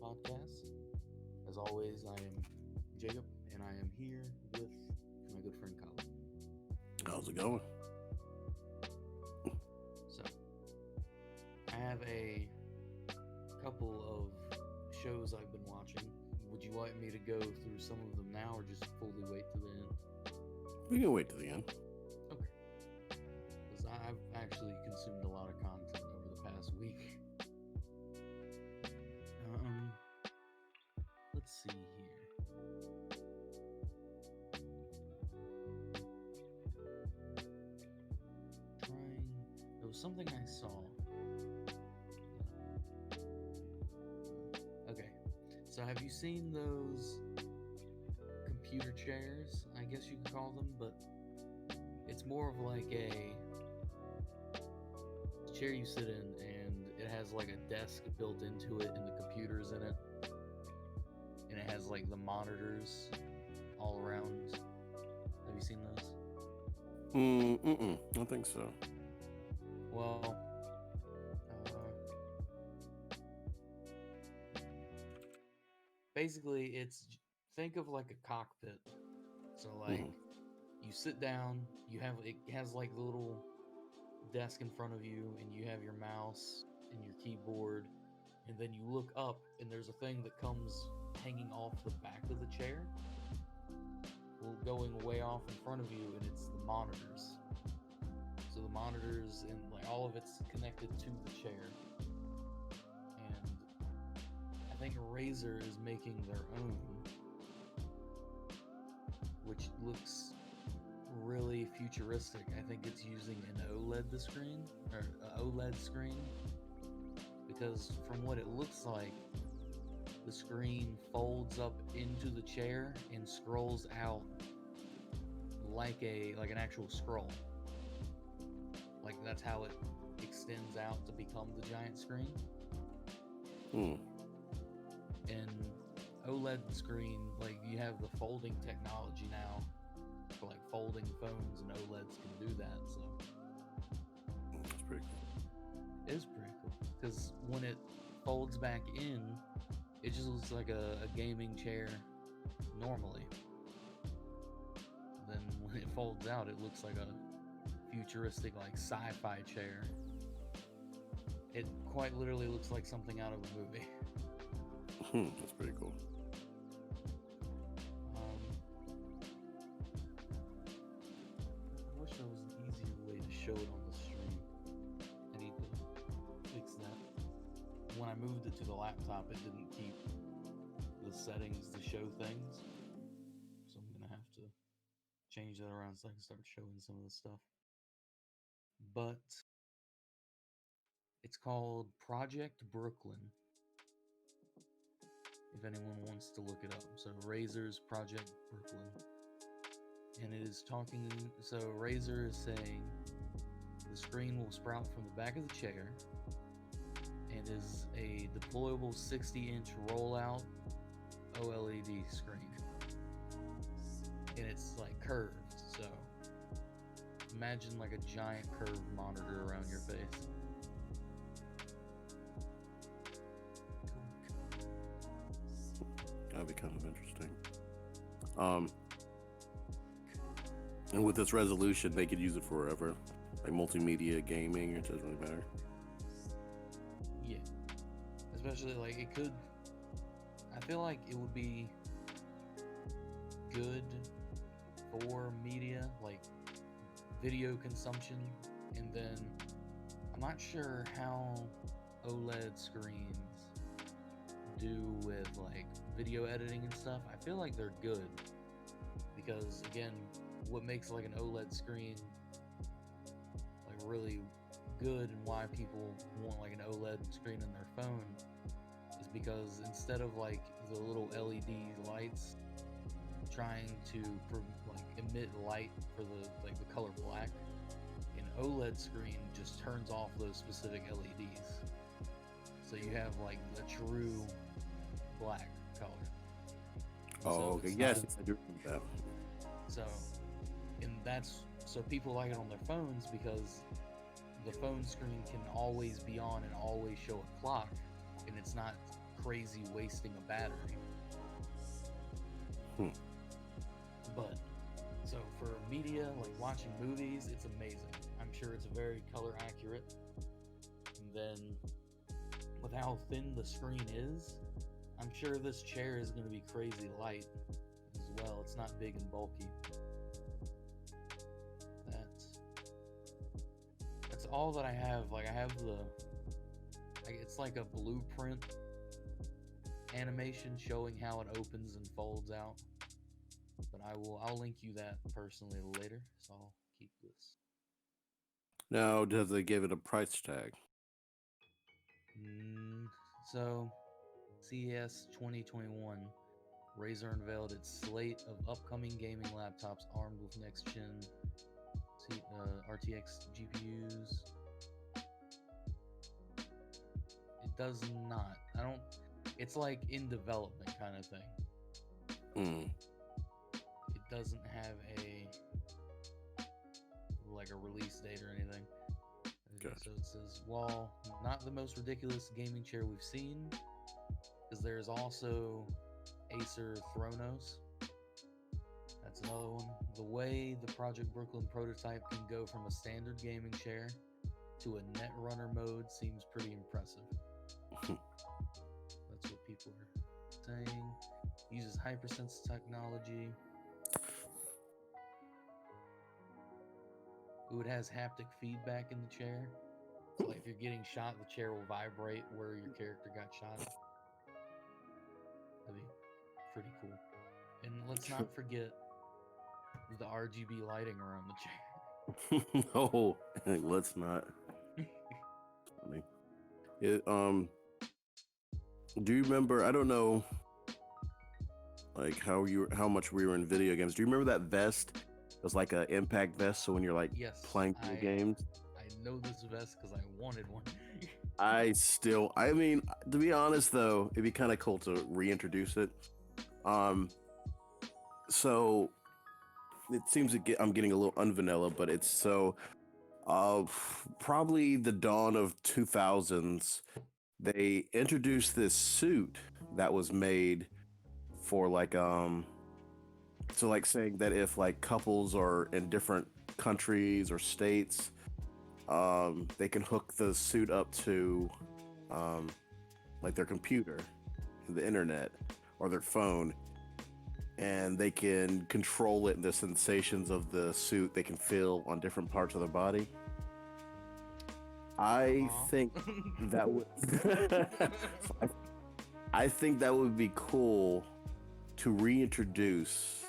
Podcast. As always, I am Jacob, and I am here with my good friend Colin. How's it going? So, I have a couple of shows I've been watching. Would you like me to go through some of them now, or just fully wait to the end? We can wait to the end. Okay. Because I've actually consumed a lot of content over the past week. Let's see here. There was something I saw. Okay, so have you seen those computer chairs? I guess you could call them, but it's more of like a chair you sit in, and it has like a desk built into it, and the computer's in it. And it has like the monitors all around. Have you seen those? I don't think so. Well, basically think of like a cockpit. So like you sit down, it has like the little desk in front of you, and you have your mouse and your keyboard, and then you look up, and there's a thing that comes hanging off the back of the chair, going way off in front of you, and it's the monitors. So the monitors and like all of it's connected to the chair. And I think Razer is making their own, which looks really futuristic. I think it's using an OLED screen, because from what it looks like, the screen folds up into the chair and scrolls out like an actual scroll. Like that's how it extends out to become the giant screen. And OLED screen, like you have the folding technology now for like folding phones, and OLEDs can do that. So That's pretty cool. it is pretty cool, because when it folds back in, it just looks like a gaming chair normally. Then when it folds out, it looks like a futuristic, like sci-fi chair. It quite literally looks like something out of a movie. That's pretty cool. I wish there was an easier way to show it on the stream. I need to fix that. When I moved it to the laptop, it didn't keep the settings to show things. So I'm going to have to change that around so I can start showing some of the stuff. But it's called Project Brooklyn, if anyone wants to look it up. So Razer's Project Brooklyn. And it is talking, so Razer is saying the screen will sprout from the back of the chair and is a deployable 60-inch rollout OLED screen. And it's like curved, so imagine like a giant curved monitor around your face. That'd be kind of interesting. And with this resolution, they could use it forever. Like multimedia, gaming, it doesn't really matter. Yeah. Especially like it could, I feel like it would be good for media, like video consumption, and then I'm not sure how OLED screens do with like video editing and stuff. I feel like they're good, because again, what makes like an OLED screen like really good, and why people want like an OLED screen in their phone, is because instead of like the little LED lights trying to like emit light for the color black, an OLED screen just turns off those specific LEDs, so you have like a true black color. Oh, okay. Yes, I do remember that. So, and so people like it on their phones, because the phone screen can always be on and always show a clock, and it's not crazy wasting of battery. But so for media, like watching movies, it's amazing. I'm sure it's very color accurate. And then with how thin the screen is, I'm sure this chair is going to be crazy light as well. It's not big and bulky. That's all that I have. Like I have it's like a blueprint animation showing how it opens and folds out. But I'll link you that personally later, so I'll keep this. Now, does they give it a price tag? So, CES 2021, Razer unveiled its slate of upcoming gaming laptops armed with next-gen RTX GPUs. It does not. It's like in development kind of thing. It doesn't have a release date or anything. Gotcha. So it says, while not the most ridiculous gaming chair we've seen, because there's also Acer Thronos. That's another one. The way the Project Brooklyn prototype can go from a standard gaming chair to a Netrunner mode seems pretty impressive. That's what people are saying. Uses hypersense technology. Ooh, it has haptic feedback in the chair. So like if you're getting shot, the chair will vibrate where your character got shot. That'd be pretty cool. And let's not forget the RGB lighting around the chair. No, let's not. Funny. Do you remember? I don't know, like how much we were in video games. Do you remember that vest? It was like an impact vest. So when you're like playing the games, I know this vest because I wanted one. I mean, to be honest though, it'd be kind of cool to reintroduce it. So it seems I'm getting a little unvanilla, but it's so probably the dawn of 2000s. They introduced this suit that was made for like so like saying that if like couples are in different countries or states, they can hook the suit up to like their computer, the internet, or their phone, and they can control it, the sensations of the suit they can feel on different parts of their body. I think that would I think that would be cool to reintroduce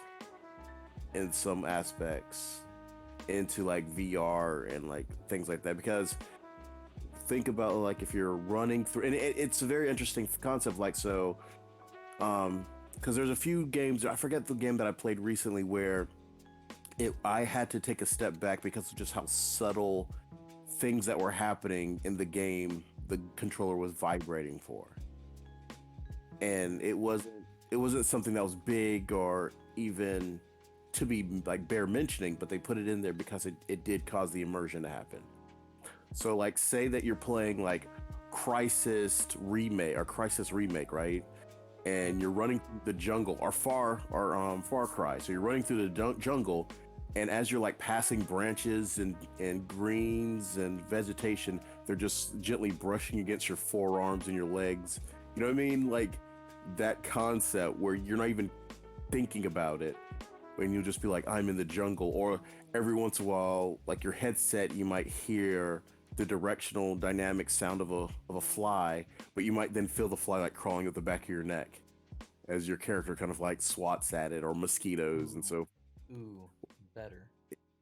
in some aspects into like VR and like things like that, because think about like if you're running through, and it's a very interesting concept, like so because there's a few games, I forget the game that I played recently where I had to take a step back because of just how subtle things that were happening in the game the controller was vibrating for, and it wasn't something that was big or even to be like bare mentioning, but they put it in there because it did cause the immersion to happen. So like say that you're playing like Crisis Remake, right? And you're running through the jungle, or Far Cry. So you're running through the jungle, and as you're like passing branches and greens and vegetation, they're just gently brushing against your forearms and your legs. You know what I mean? Like that concept where you're not even thinking about it, and you'll just be like, I'm in the jungle. Or every once in a while, like your headset, you might hear the directional dynamic sound of a fly, but you might then feel the fly like crawling up the back of your neck as your character kind of like swats at it, or mosquitoes. And so better,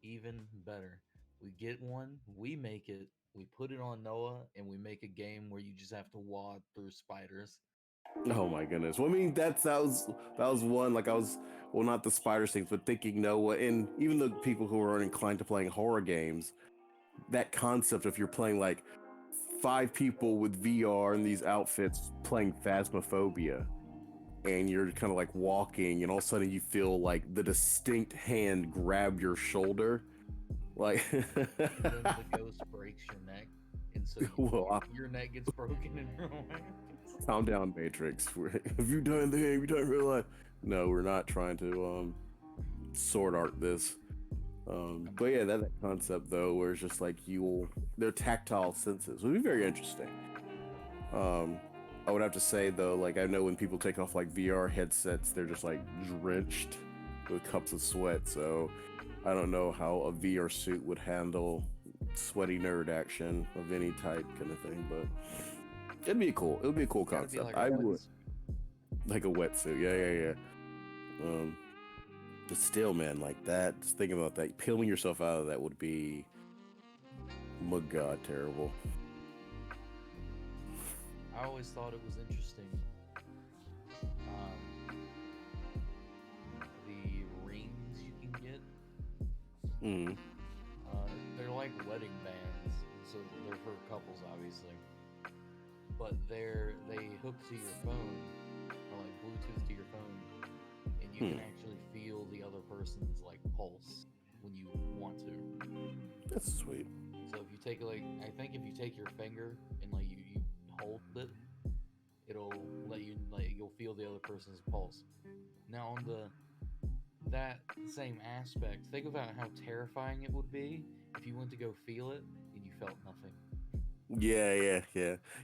even better. We get one, we make it, we put it on Noah, and we make a game where you just have to wad through spiders. Oh my goodness. Well, I mean, that was one, like I was, well, not the spider things, but thinking Noah, and even the people who are inclined to playing horror games, that concept of you're playing like 5 people with VR in these outfits playing Phasmophobia, and you're kind of like walking, and all of a sudden you feel like the distinct hand grab your shoulder, like and then the ghost breaks your neck, and so Well, your neck gets broken in real life. calm down, Matrix. Have you done the game? You done real life? No, we're not trying to sword art this. But yeah, that concept though, where it's just like their tactile senses would be very interesting. I would have to say though, like I know when people take off like VR headsets, they're just like drenched with cups of sweat. So I don't know how a VR suit would handle sweaty nerd action of any type, kind of thing. But it'd be cool. It would be a cool Gotta be concept. like I a would wetsuit. like a wetsuit. Yeah. But still, man, like that. Just thinking about that, peeling yourself out of that would be, my God, terrible. I always thought it was interesting. Um, the rings you can get, Mm. they're like wedding bands, so they're for couples, obviously. But they hook to your phone, or like Bluetooth to your phone, and you can actually feel the other person's like pulse when you want to. That's sweet. So if you take I think if you take your finger and like you hold it, it'll let you you'll feel the other person's pulse. Now on that same aspect, think about how terrifying it would be if you went to go feel it and you felt nothing. Yeah.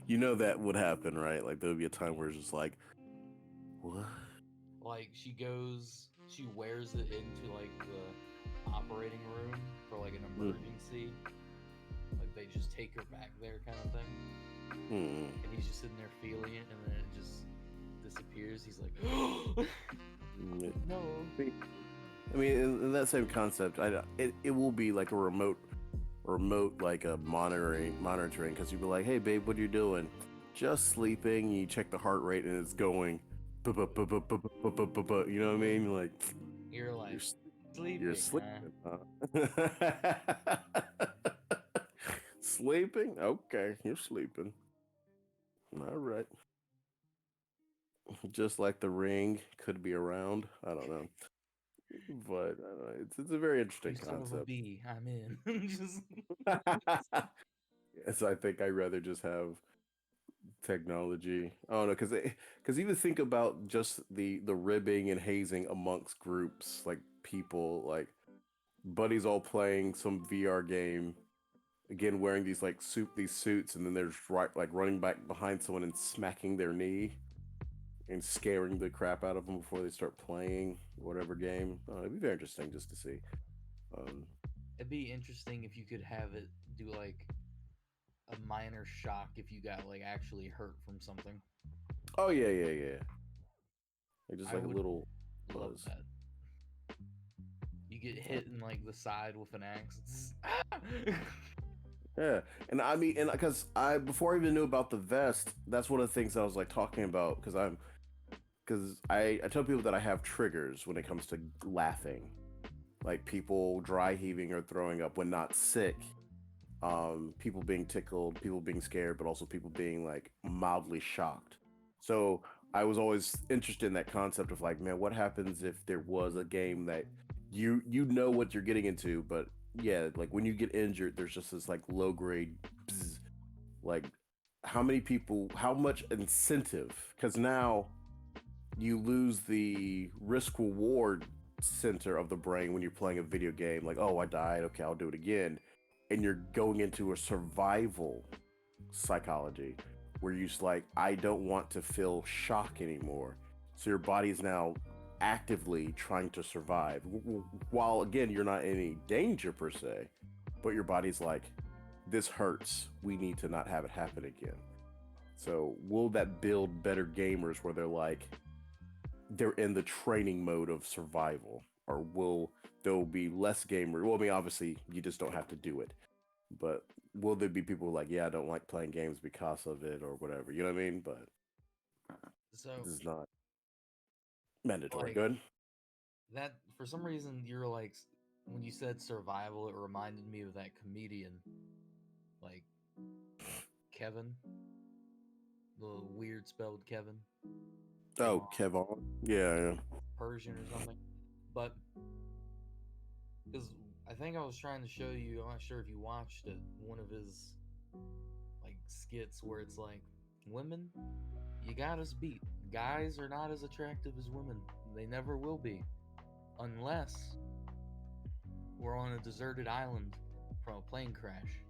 You know that would happen, right? Like there would be a time where it's just like, what? Like she wears it into like the operating room for like an emergency. Like they just take her back there kind of thing. And he's just sitting there feeling it, and then it just disappears. He's like, no. I mean, in that same concept, it will be like a remote like a monitoring, because you'd be like, hey babe, what are you doing? Just sleeping. You check the heart rate and it's going, you know what I mean? Like You're like sleeping. You're sleeping, huh? Sleeping? Okay, you're sleeping. All right. Just like the ring could be around. I don't know. But it's a very interesting You son of a concept. bee, I'm in. Just Yes, I think I'd rather just have technology. I don't know, because even think about just the ribbing and hazing amongst groups, like people, like buddies all playing some VR game, again wearing these like these suits, and then they're just like running back behind someone and smacking their knee and scaring the crap out of them before they start playing whatever game. It'd be very interesting just to see. Um, it'd be interesting if you could have it do like a minor shock if you got like actually hurt from something. oh yeah. Like just I like a would little love buzz. that. You get hit in like the side with an axe. Yeah, and I mean, and because before I even knew about the vest, that's one of the things I was like talking about, because I tell people that I have triggers when it comes to laughing, like people dry heaving or throwing up when not sick, people being tickled, people being scared, but also people being like mildly shocked. So I was always interested in that concept of like, man, what happens if there was a game that you know what you're getting into, but yeah, like when you get injured, there's just this like low grade, bzz, like how much incentive? Because now you lose the risk reward center of the brain when you're playing a video game. Like, oh, I died. Okay, I'll do it again. And you're going into a survival psychology where you're just like, I don't want to feel shock anymore. So your body's now actively trying to survive. While again, you're not in any danger per se, but your body's like, this hurts. We need to not have it happen again. So will that build better gamers where they're in the training mode of survival, or will there be less gamers? Well, I mean, obviously you just don't have to do it, but will there be people like, yeah, I don't like playing games because of it or whatever? You know what I mean? But So this is not mandatory. like Good. that for some reason you're like when you said survival, it reminded me of that comedian, like Kevin, the weird spelled Kevin. Oh, Kevon. Yeah. Persian or something. But because I think I was trying to show you, I'm not sure if you watched it, one of his skits where it's like, women, you got us beat. Guys are not as attractive as women. They never will be. Unless we're on a deserted island from a plane crash.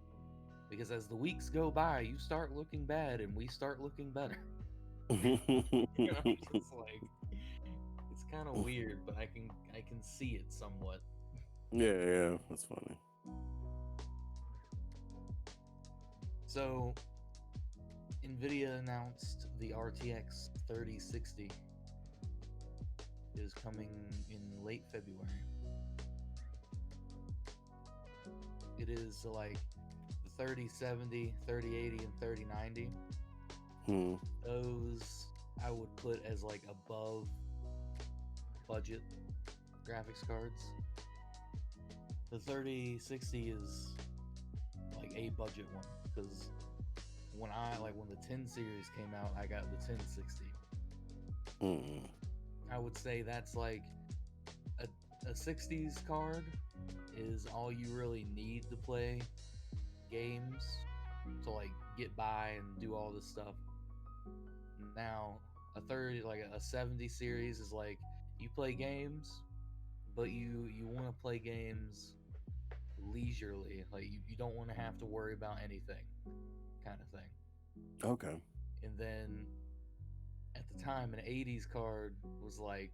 Because as the weeks go by, you start looking bad and we start looking better. You know, it's just like, it's kind of weird, but I can see it somewhat. Yeah, that's funny. So, Nvidia announced the RTX 3060 is coming in late February. It is like the 3070, 3080, and 3090. Those I would put as like above budget graphics cards. The 3060 is like a budget one because when the 10 series came out, I got the 1060. I would say that's like a 60s card is all you really need to play games, to like get by and do all this stuff. Now a 70 series is like you play games, but you want to play games leisurely, like you don't want to have to worry about anything, kind of thing. Okay. And then at the time, an 80s card was like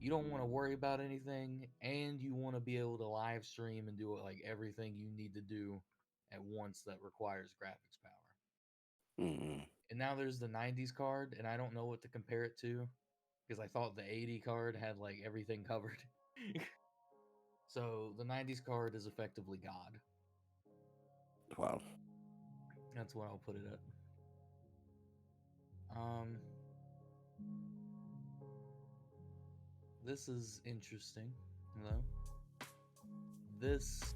you don't want to worry about anything, and you want to be able to live stream and do like everything you need to do at once that requires graphics power. And now there's the 90s card, and I don't know what to compare it to because I thought the 80 card had like everything covered. So the 90s card is effectively God. Wow. That's what I'll put it at. This is interesting, though. This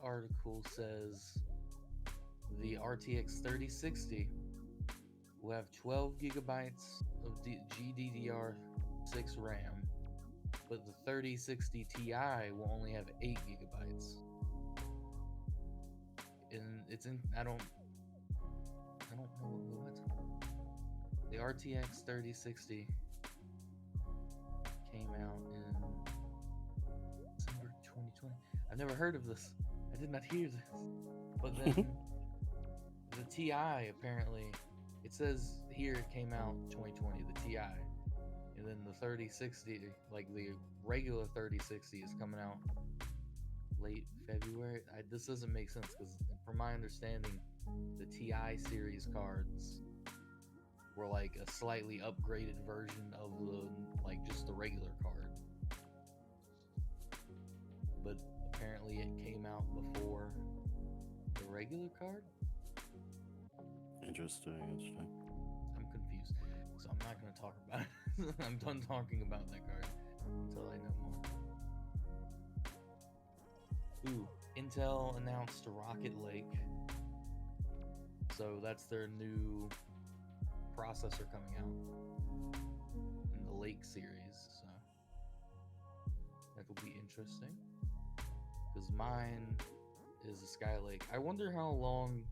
article says the RTX 3060 will have 12 gigabytes of GDDR6 RAM, but the 3060 Ti will only have 8 gigabytes. And it's in, I don't know what. The RTX 3060 came out in December 2020. I've never heard of this. I did not hear this. But then the Ti, apparently, it says here it came out 2020, the Ti. And then the 3060, like the regular 3060 is coming out late February. This doesn't make sense because from my understanding, the Ti series cards were like a slightly upgraded version of just the regular card. But apparently it came out before the regular card. Interesting. I'm confused. So I'm not going to talk about it. I'm done talking about that card until I know more. Ooh, Intel announced Rocket Lake. So that's their new processor coming out in the Lake series. So that will be interesting. Because mine is a Skylake. I wonder how long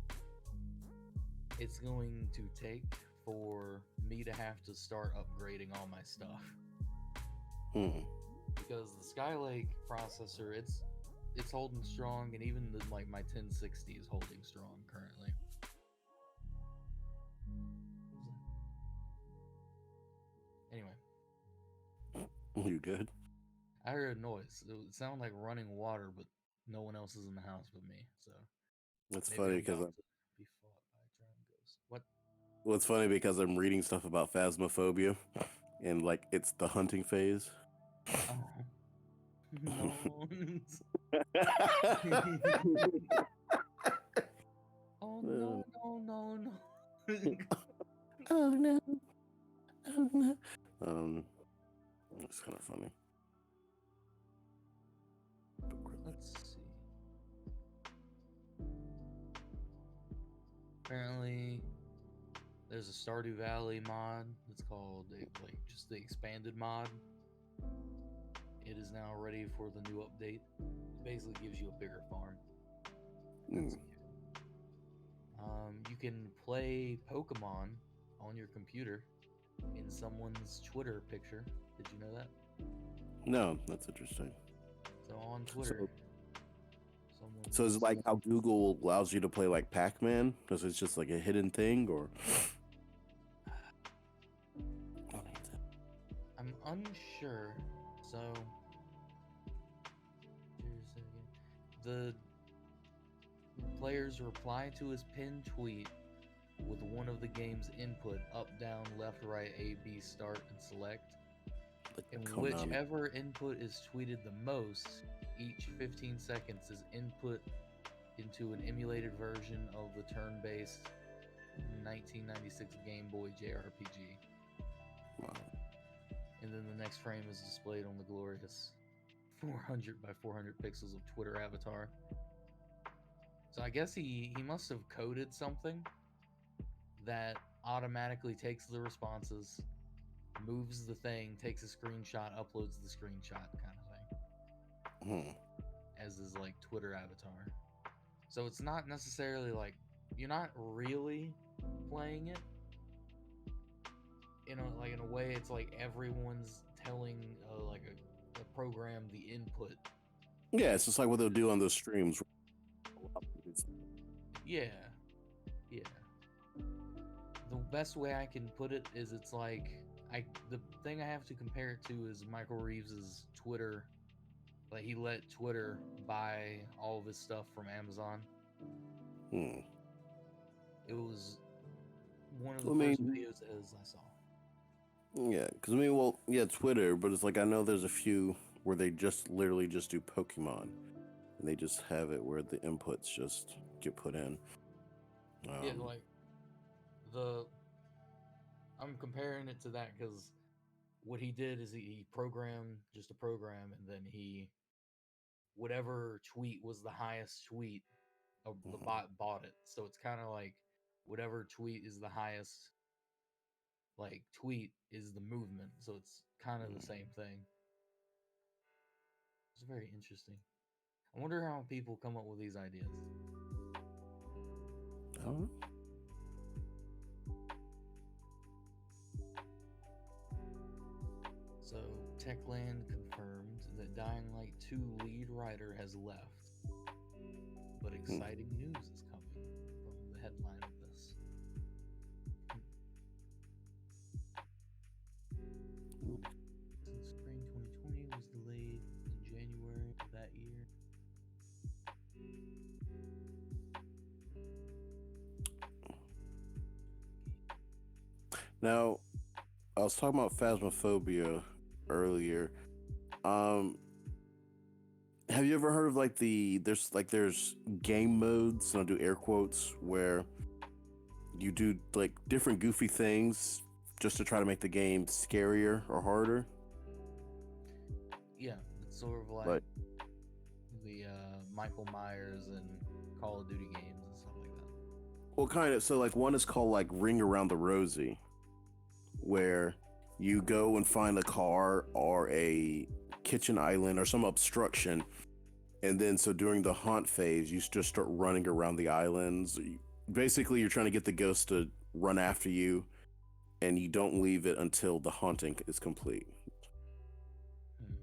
it's going to take for me to have to start upgrading all my stuff. Because the Skylake processor, it's holding strong, and even my 1060 is holding strong currently. Anyway. You good? I heard a noise. It sounded like running water, but no one else is in the house but me. So that's funny because I'm be fought by a giant ghost. What? Well, it's funny because I'm reading stuff about phasmophobia, and like it's the hunting phase. Oh. No. Oh no. Oh no. Oh no. It's kind of funny. Let's see. Apparently, there's a Stardew Valley mod that's called just the expanded mod. It is now ready for the new update. It basically gives you a bigger farm. That's cute. You can play Pokemon on your computer in someone's Twitter picture. Did you know that? No, that's interesting. So on Twitter, So, someone so is it just like how Google allows you to play like Pac-Man? Because it's just like a hidden thing, or? I'm unsure. So here's it again. The players reply to his pinned tweet with one of the game's input: up, down, left, right, A, B, start, and select. Like And Konami. whichever input is tweeted the most, each 15 seconds is input into an emulated version of the turn-based 1996 Game Boy JRPG. Wow. And then the next frame is displayed on the glorious 400 by 400 pixels of Twitter avatar. So I guess he must have coded something that automatically takes the responses, moves the thing, takes a screenshot, uploads the screenshot kind of thing, as his like Twitter avatar. So it's not necessarily like you're not really playing it. Like in a way, it's like everyone's telling like a program the input. Yeah, it's just like what they'll do on those streams. Yeah, yeah. The best way I can put it is it's like the thing I have to compare it to is Michael Reeves's Twitter. Like he let Twitter buy all of his stuff from Amazon. Hmm. It was one of the I first mean, videos of his I saw. yeah, because yeah, Twitter, but it's like I know there's a few where they just literally just do Pokemon, and they just have it where the inputs just get put in. Yeah, like the I'm comparing it to that because what he did is he programmed just a program, and then he whatever tweet was the highest tweet, the Mhm. bot bought it. So it's kind of like whatever tweet is the highest like tweet is the movement. So it's kind of the same thing. It's very interesting. I wonder how people come up with these ideas. I don't know. So Techland confirmed that Dying Light 2 lead writer has left, but exciting news is coming from the headline of this. Since Spring 2020 was delayed in January of that year. Now, I was talking about Phasmophobia earlier. Um, have you ever heard of like there's game modes, and I'll do air quotes, where you do like different goofy things just to try to make the game scarier or harder? Yeah, it's sort of like But the Michael Myers and Call of Duty games and stuff like that. well, kind of. So like one is called like Ring Around the Rosie, where you go and find a car or a kitchen island or some obstruction, and then so during the haunt phase you just start running around the islands. Basically you're trying to get the ghost to run after you, and you don't leave it until the haunting is complete. Hmm.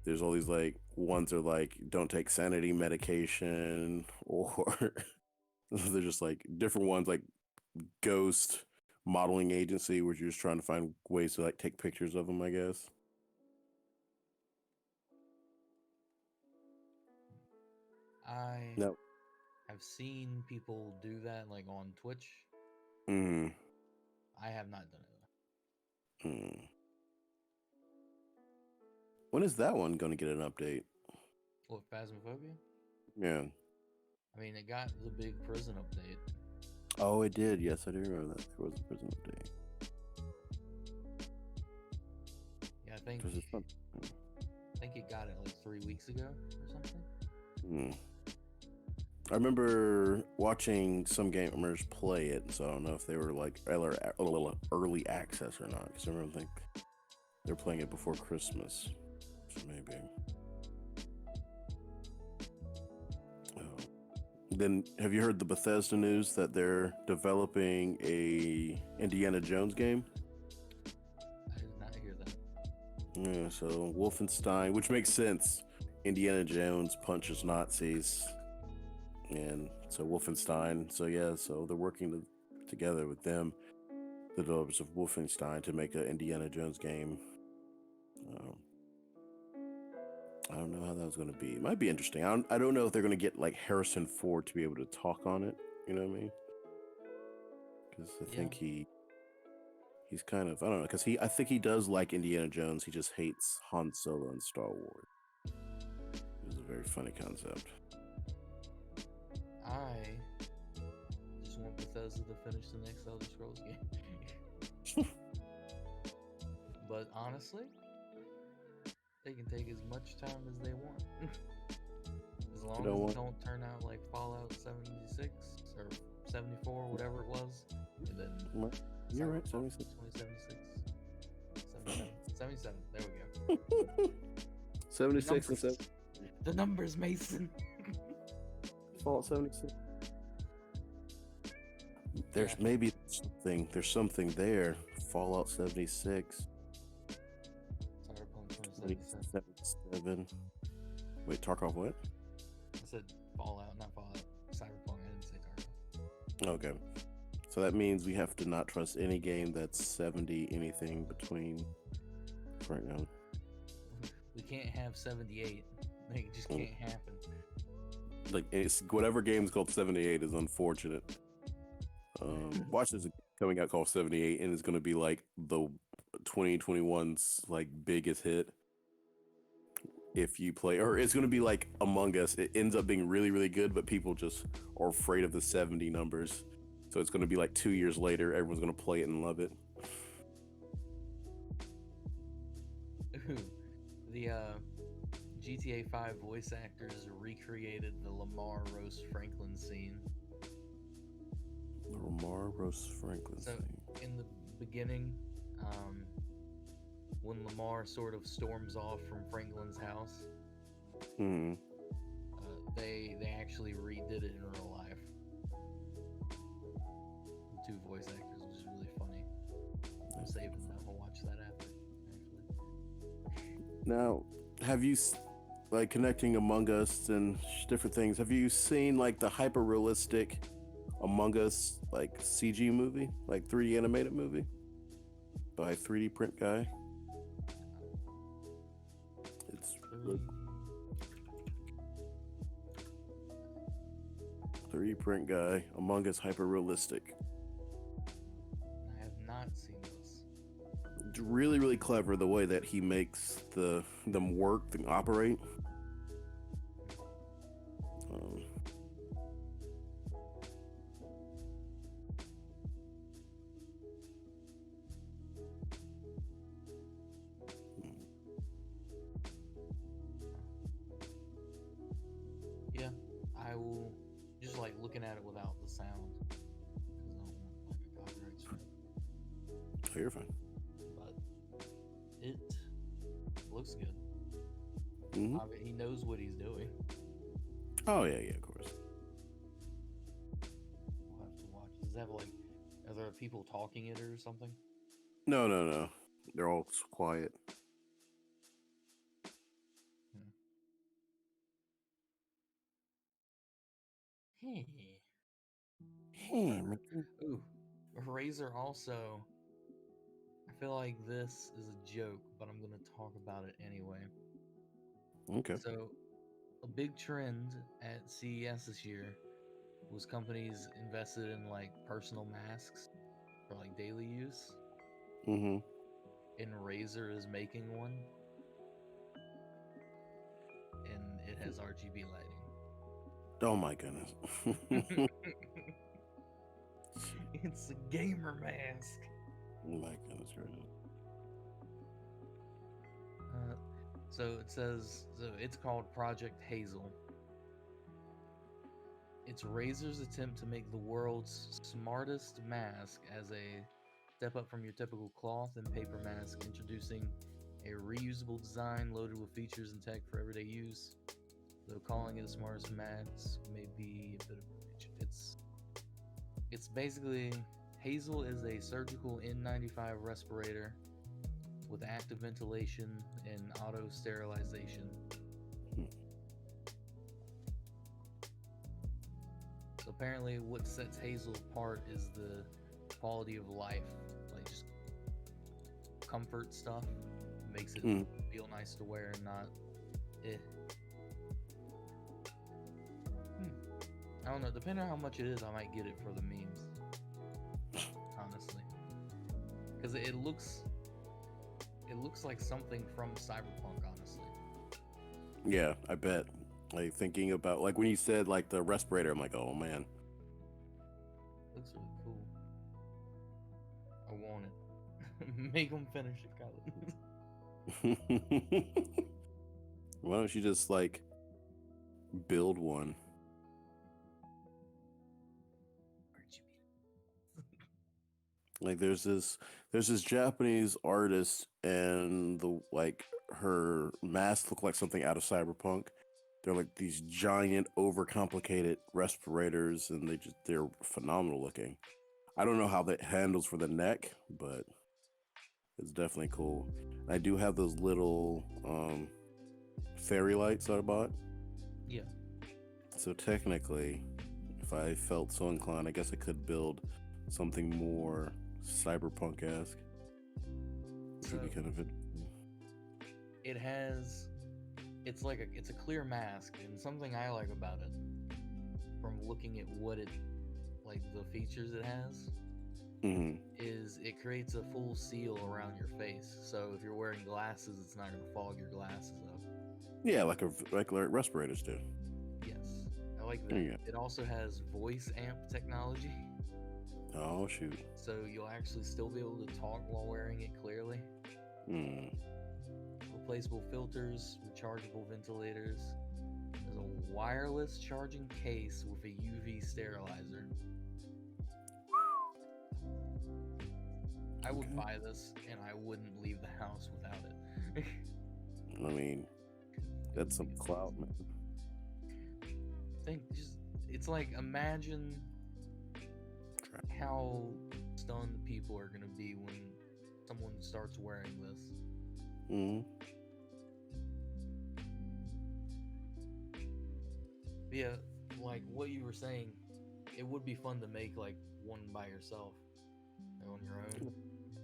There's all these like ones are like don't take sanity medication, or they're just like different ones like ghost modeling agency, where you're just trying to find ways to like take pictures of them, I guess. I No. have seen people do that like on Twitch. Mm. I have not done it Mm. When is that one going to get an update? though. What, Phasmophobia? Yeah. I mean, it got the big prison update. Oh, it did. Yes, I do remember that. There was a prison update. Yeah, I think Because it's not. it got it like 3 weeks ago or something. Mm. I remember watching some gamers play it, so I don't know if they were like early access or not. Because I remember they're playing it before Christmas, so maybe. Oh. Then have you heard the Bethesda news that they're developing a Indiana Jones game? I did not hear that. Yeah, so Wolfenstein, which makes sense. Indiana Jones punches Nazis, and so Wolfenstein. So yeah, so they're working together with them, the developers of Wolfenstein, to make an Indiana Jones game. Um, I don't know how that was going to be. It might be interesting. I don't know if they're going to get like Harrison Ford to be able to talk on it. You know what I mean? Because I think he's kind of, I don't know, because I think he does like Indiana Jones. He just hates Han Solo and Star Wars. It was a very funny concept. I just want Bethesda to finish the next Elder Scrolls game. But honestly, they can take as much time as they want. As long as it don't turn out like Fallout 76 or 74, whatever it was. And then you're right, 76. 77. There we go. 76 and 7. The numbers, Mason. Fallout 76. There's maybe something. There's something there. Fallout 76. Cyberpunk 2077. Wait, Tarkov what? I said Fallout, not Fallout. Cyberpunk. I didn't say Tarkov. Okay. So that means we have to not trust any game that's 70 anything between right now. We can't have 78. Like, it just can't happen. Like, it's whatever game's called 78 is unfortunate. Watch this coming out called 78, and it's going to be like the 2021's like biggest hit. If you play, or it's going to be like Among Us. It ends up being really, really good, but people just are afraid of the 70 numbers. So it's going to be like 2 years later, everyone's going to play it and love it. The GTA 5 voice actors recreated the Lamar Rose Franklin scene. The Lamar Rose Franklin scene. In the beginning, when Lamar sort of storms off from Franklin's house, they actually redid it in real life. Two voice actors, which is really funny. I'm saving that. We'll watch that after. Actually. Now, have you, like, connecting Among Us and different things, have you seen like the hyper realistic Among Us like CG movie, like 3D animated movie by 3D print guy? It's really 3D print guy, Among Us hyper realistic. I have not seen this. It's really, really clever the way that he makes them work and operate. Yeah, I will just like looking at it without the sound because I don't want like a copyright strike. Oh, you're fine. But it looks good. Mm-hmm. I mean, he knows what he's doing. Oh yeah, of course. We'll have to watch. Does it have like, are there people talking it or something? No. They're all quiet. Hey. Ooh, Razer also. I feel like this is a joke, but I'm gonna talk about it anyway. Okay. So, a big trend at CES this year was companies invested in like personal masks for like daily use. Mm-hmm. And Razer is making one, and it has RGB lighting. Oh my goodness. It's a gamer mask. Oh my goodness, right. So it says, it's called Project Hazel. It's Razer's attempt to make the world's smartest mask as a step up from your typical cloth and paper mask, introducing a reusable design loaded with features and tech for everyday use. Though calling it the smartest max may be a bit of a reach. It's basically Hazel is a surgical N95 respirator with active ventilation and auto sterilization. So apparently, what sets Hazel apart is the quality of life, like just comfort stuff. Makes it feel nice to wear and not I don't know. Depending on how much it is, I might get it for the memes. Honestly, because it looks like something from Cyberpunk. Honestly. Yeah, I bet. Like thinking about like when you said like the respirator, I'm like, oh man. Looks really cool. I want it. Make them finish it, Kyle. Why don't you just like build one? Like there's this Japanese artist and the like her masks look like something out of Cyberpunk. They're like these giant overcomplicated respirators and they're phenomenal looking. I don't know how that handles for the neck, but it's definitely cool. I do have those little fairy lights that I bought. Yeah. So technically, if I felt so inclined, I guess I could build something more cyberpunk-esque. Which would be kind of interesting. It's a clear mask, and something I like about it, from looking at what it, like the features it has, is it creates a full seal around your face. So if you're wearing glasses, it's not going to fog your glasses up. Yeah, like respirators do. Yes, I like that. It also has voice amp technology. Oh shoot! So you'll actually still be able to talk while wearing it clearly. Replaceable filters, rechargeable ventilators. There's a wireless charging case with a UV sterilizer. I would buy this, and I wouldn't leave the house without it. I mean, that's some clout, man. It's like, imagine how stunned people are going to be when someone starts wearing this. Yeah, like what you were saying, it would be fun to make like one by yourself, like on your own.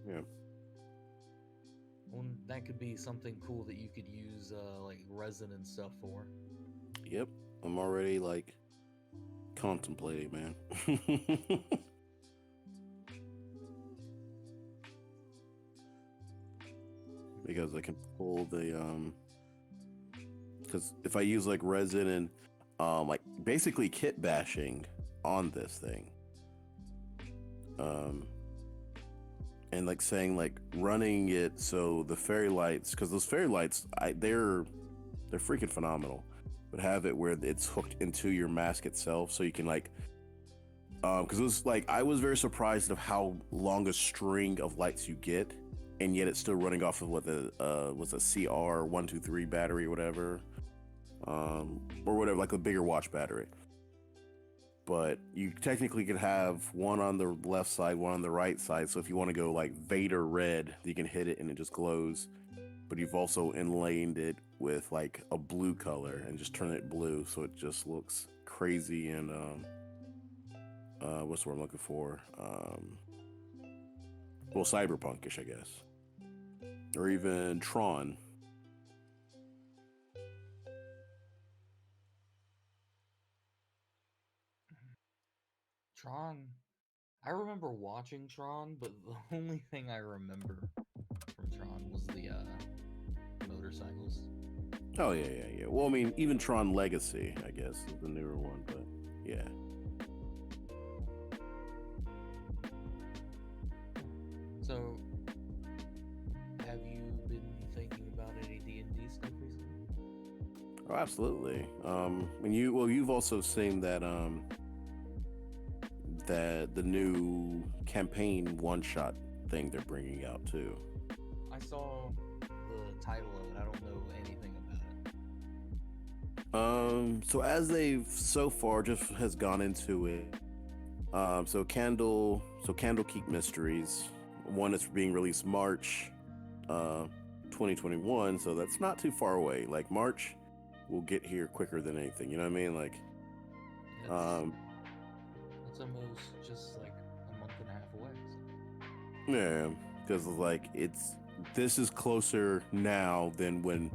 Yeah. Well, that could be something cool that you could use like resin and stuff for. Yep, I'm already like contemplating, man. Because I can pull the because if I use like resin and like basically kit bashing on this thing, and like saying like running it so the fairy lights, because those fairy lights they're freaking phenomenal, but have it where it's hooked into your mask itself, so you can like because it was like I was very surprised of how long a string of lights you get, and yet it's still running off of what the was a CR123 battery or whatever, like a bigger watch battery. But you technically could have one on the left side, one on the right side. So if you want to go like Vader red, you can hit it and it just glows. But you've also inlaid it with like a blue color and just turn it blue, so it just looks crazy and what's the word I'm looking for? Well, cyberpunkish, I guess, or even Tron. Tron. I remember watching Tron, but the only thing I remember from Tron was the motorcycles. Oh yeah. Well, I mean, even Tron Legacy, I guess, is the newer one, but yeah. So, have you been thinking about any D&D stuff recently? Oh, absolutely. And you've also seen that that the new campaign one-shot thing they're bringing out too. I saw the title of it. I don't know anything So as they've so far just has gone into it. So Candlekeep Mysteries, one is being released March, uh, 2021. So that's not too far away. Like March, will get here quicker than anything. You know what I mean? Like, It's um, it's almost just like a month and a half away. yeah, because like this is closer now than when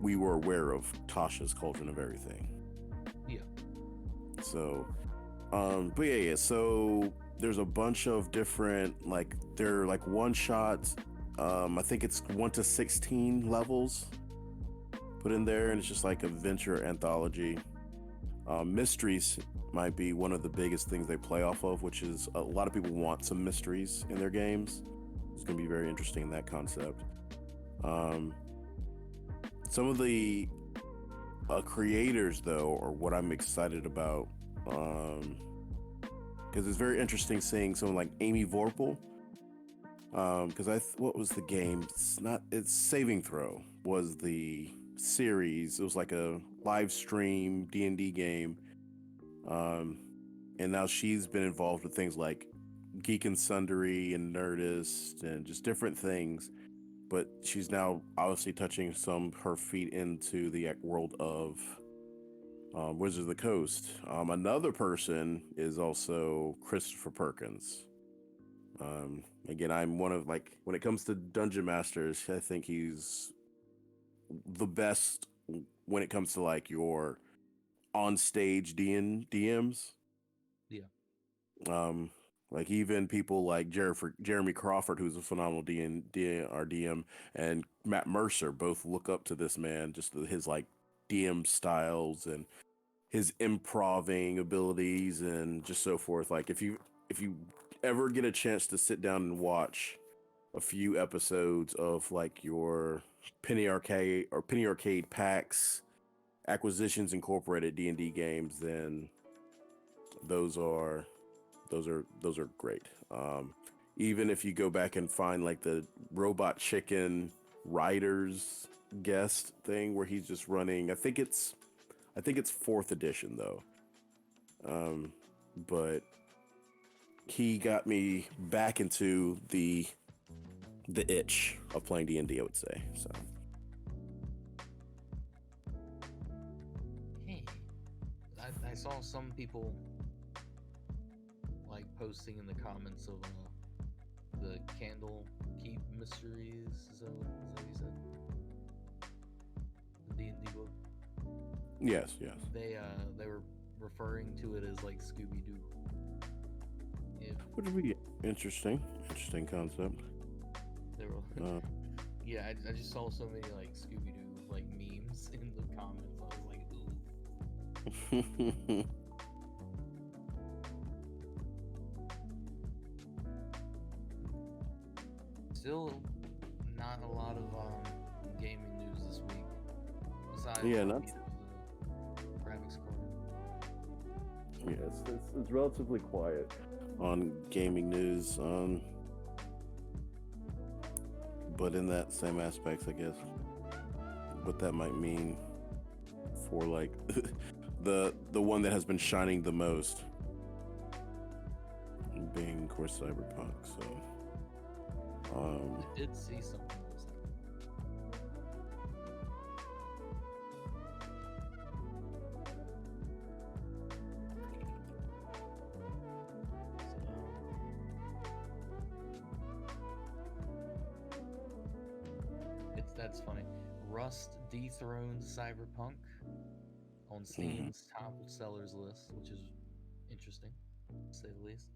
we were aware of Tasha's Cauldron of Everything. Yeah. So, but yeah. So there's a bunch of different like they're like one shots. I think it's 1 to 16 levels put in there, and it's just like a venture anthology. Mysteries might be one of the biggest things they play off of, which is a lot of people want some mysteries in their games. It's going to be very interesting in that concept. Um, some of the creators, though, are what I'm excited about, because it's very interesting seeing someone like Amy Vorpal. Because what was the game? It's Saving Throw was the series. It was like a live stream D&D game. Um, and now she's been involved with things like Geek and Sundry and Nerdist and just different things. But she's now obviously touching some her feet into the world of Wizards of the Coast. Another person is also Christopher Perkins. Again, I'm one of like when it comes to dungeon masters, I think he's the best when it comes to like your on stage DMs. Yeah. Um, like even people like Jeremy Crawford, who's a phenomenal DM, and Matt Mercer both look up to this man, just his like DM styles and his improving abilities and just so forth. Like if you ever get a chance to sit down and watch a few episodes of like your Penny Arcade packs, Acquisitions Incorporated D&D games, then those are those are great. Even if you go back and find like the Robot Chicken Riders guest thing where he's just running, I think it's fourth edition though. But he got me back into the itch of playing D&D, I would say. So Hey, I saw some people like posting in the comments of the Candle Keep Mysteries. Is that what you said? The D&D book. yes, yes. They were referring to it as like Scooby Doo. If Would be interesting concept. they were, Uh, yeah, I just saw so many like Scooby Doo like memes in the comments. I was like, ooh. Still, not a lot of gaming news this week. Besides, yeah, not the graphics card. yeah. It's relatively quiet on gaming news. But in that same aspects, I guess, what that might mean for like the one that has been shining the most, being of course Cyberpunk. So, I did see something this that's funny. Rust dethroned Cyberpunk on mhm. Steam's top sellers list, which is interesting, to say the least.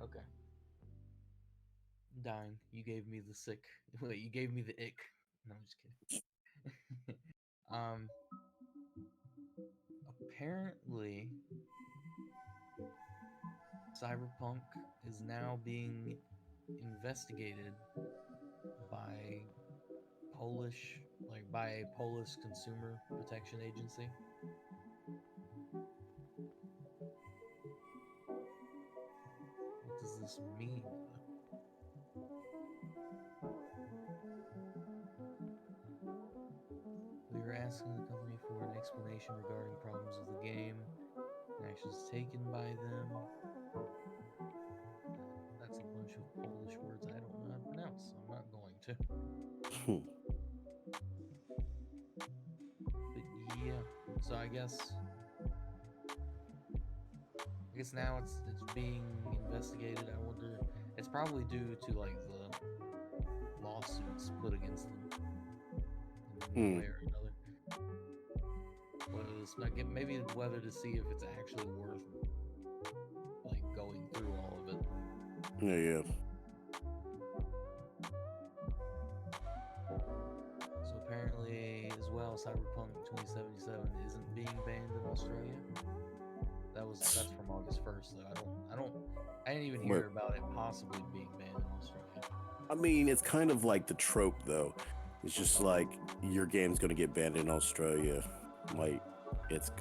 Okay, I'm dying. You gave me the sick. Wait, you gave me the ick. No, I'm just kidding. um, apparently, Cyberpunk is now being investigated by Polish, like by a Polish consumer protection agency. What does this mean? We were asking the company for an explanation regarding problems with the game and actions taken by them. That's a bunch of Polish words I don't know how to pronounce, so I'm not going to. But yeah, so I guess now it's being investigated. I wonder, it's probably due to like the lawsuits put against them in one way or another. Maybe whether to see if it's actually worth like going through all of it. Yeah. So apparently, as well, Cyberpunk 2077 isn't being banned in Australia. That's from August 1st, though. I didn't even hear about it possibly being banned in Australia. I mean, it's kind of like the trope, though. It's just like your game's gonna get banned in Australia, like it's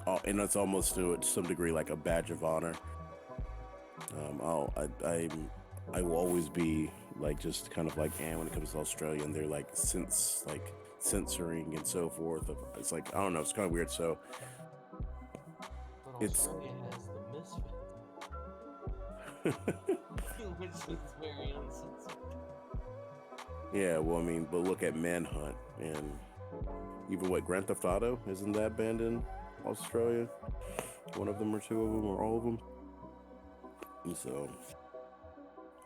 almost to some degree like a badge of honor. I will always be like just kind of like when it comes to Australia, and they're like censoring and so forth. It's like I don't know, it's kind of weird. So but Australia has the Misfit, which is very uncensored. Yeah, well, I mean, but look at Manhunt and even Grand Theft Auto, isn't that banned in Australia? One of them or two of them or all of them. So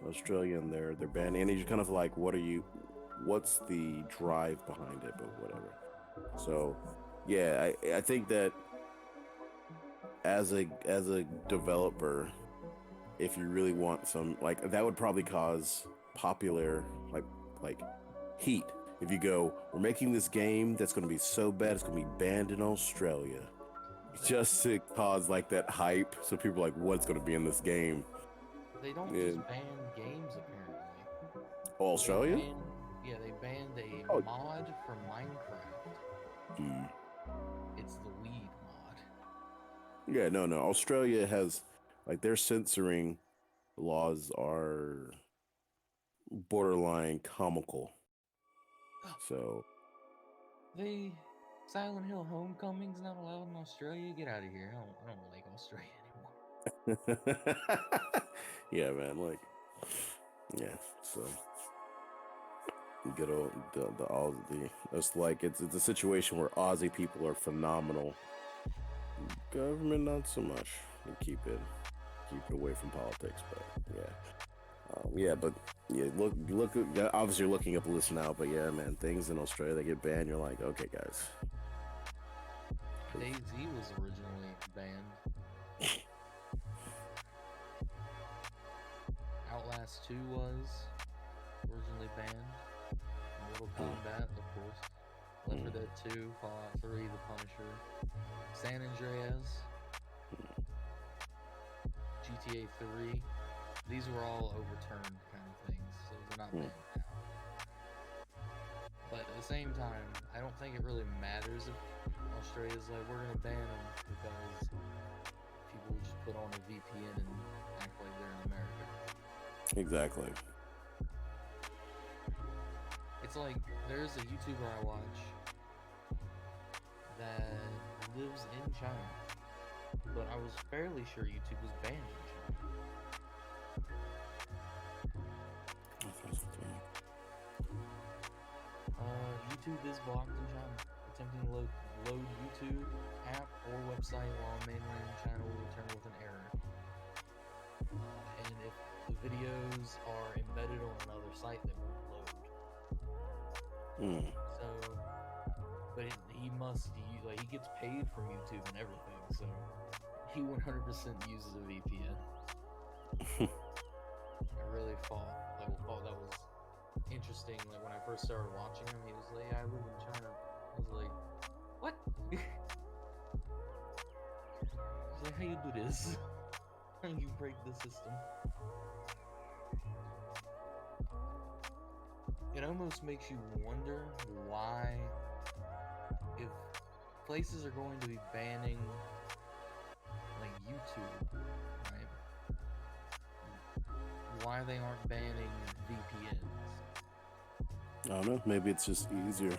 Australia and they're banned, and you're kind of like, what's the drive behind it? But whatever. So yeah, I think that as a developer, if you really want some, like, that would probably cause popular like heat. If you go, we're making this game that's going to be so bad it's going to be banned in Australia, just to cause like that hype, so people are like, what's going to be in this game? They don't just ban games, apparently. Oh, Australia? They banned a mod for Minecraft. It's the weed mod. Yeah, no. Australia has, like, their censoring laws are borderline comical. So Silent Hill Homecoming's not allowed in Australia. Get out of here! I don't like Australia anymore. Yeah, man. Like, yeah. So good old the Aussie. It's like it's a situation where Aussie people are phenomenal. Government not so much. We keep it away from politics, but yeah. But look. Obviously, you're looking up a list now, but yeah, man, things in Australia that get banned, you're like, okay, guys. DayZ was originally banned. Outlast 2 was originally banned. Mortal Kombat, of course. Left 4 Dead 2, Fallout 3, The Punisher, San Andreas, GTA 3. These were all overturned kind of things, so they're not banned now. But at the same time, I don't think it really matters if Australia's like, we're gonna ban them, because people will just put on a VPN and act like they're in America. Exactly. It's like, there's a YouTuber I watch that lives in China, but I was fairly sure YouTube was banned in China. YouTube is blocked in China. Attempting to load YouTube app or website while on mainland China will return with an error. And if the videos are embedded on another site, they won't load. So, but he must use, like, he gets paid from YouTube and everything, so he 100% uses a VPN. I really thought that was interesting. Like, when I first started watching him, he was like, yeah, I live in China. I was like, what? He's like, how you do this? How you break the system? It almost makes you wonder why, if places are going to be banning like YouTube, right? Why they aren't banning VPNs? I don't know. Maybe it's just easier.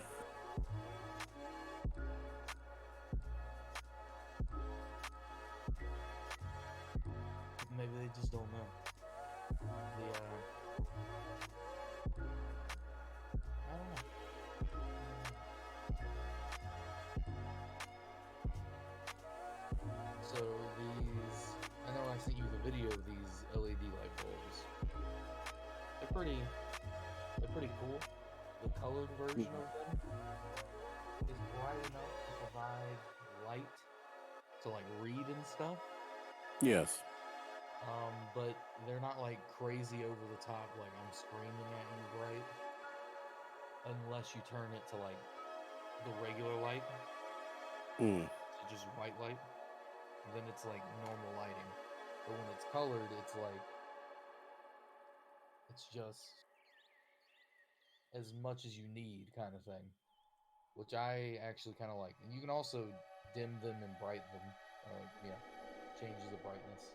LED light bulbs. They're pretty cool. The colored version of them is bright enough to provide light to like read and stuff. Yes. But they're not like crazy over the top, like I'm screaming at you bright, unless you turn it to like the regular light, Mm. so just white light. Then it's like normal lighting. But when it's colored, it's like it's just as much as you need kind of thing, which I actually kind of like. And you can also dim them and brighten them. Changes the brightness.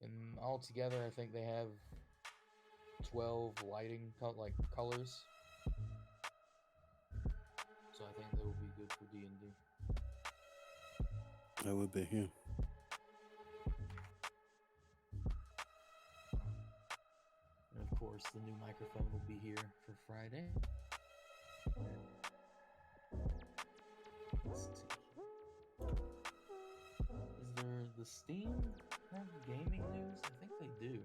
And altogether, I think they have 12 lighting colors. So I think they will be good for D&D. That would be, yeah. And of course, the new microphone will be here for Friday. Let's see. Is there the Steam have gaming news? I think they do.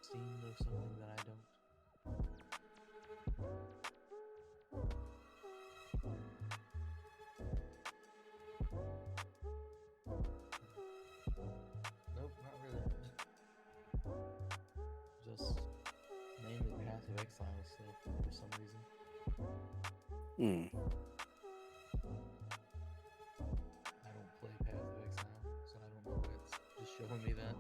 Steam knows something that I don't. Nope, not really. Just mainly Path of Exile stuff for some reason. Mm. I don't play Path of Exile, so I don't know why it's just showing me that.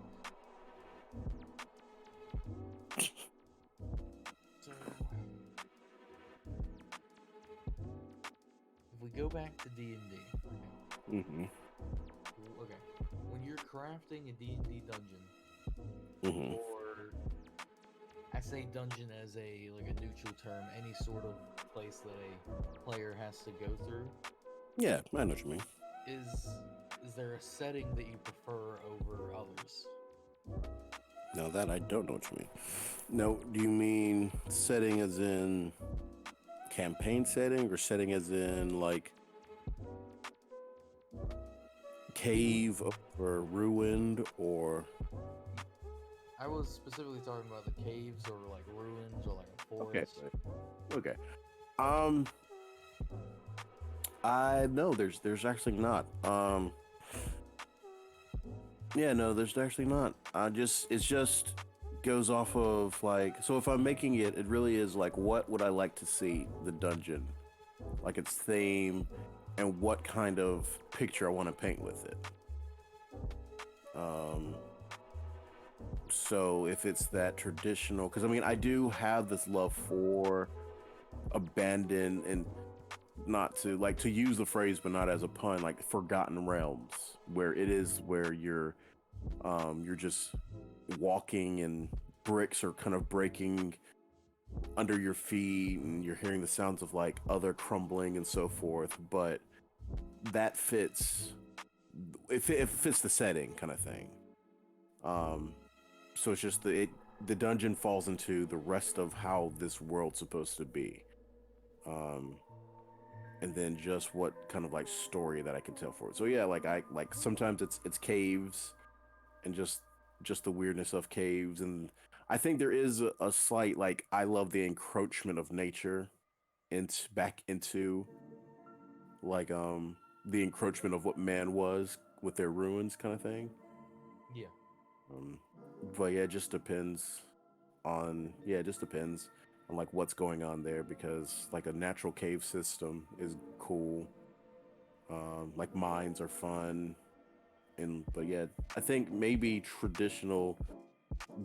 So, if we go back to D&D, Mm-hmm. okay, when you're crafting a D&D dungeon, Mm-hmm. or I say dungeon as a neutral term, any sort of place that a player has to go through. Yeah, I know what you mean. Is there a setting that you prefer over others? Now that I don't know what you mean. No, do you mean setting as in campaign setting, or setting as in like cave or ruined, or? I was specifically talking about the caves or like ruins or like a forest. Okay. I no, there's actually not. Yeah, no, there's actually not. It's just goes off of like, so if I'm making it, it really is like, what would I like to see the dungeon, like its theme, and what kind of picture I want to paint with it. So if it's that traditional, because I mean, I do have this love for abandoned, and not to like to use the phrase, but not as a pun, like forgotten realms, where it is where you're just walking and bricks are kind of breaking under your feet and you're hearing the sounds of like other crumbling and so forth, but that fits, it fits the setting kind of thing. So it's just the dungeon falls into the rest of how this world's supposed to be, and then just what kind of like story that I can tell for it. So yeah, like I like sometimes it's caves and just the weirdness of caves, and I think there is a slight like, I love the encroachment of nature back into like the encroachment of what man was with their ruins kind of thing. Yeah. But yeah, it just depends on like what's going on there, because like a natural cave system is cool. Like mines are fun, but yeah, I think maybe traditional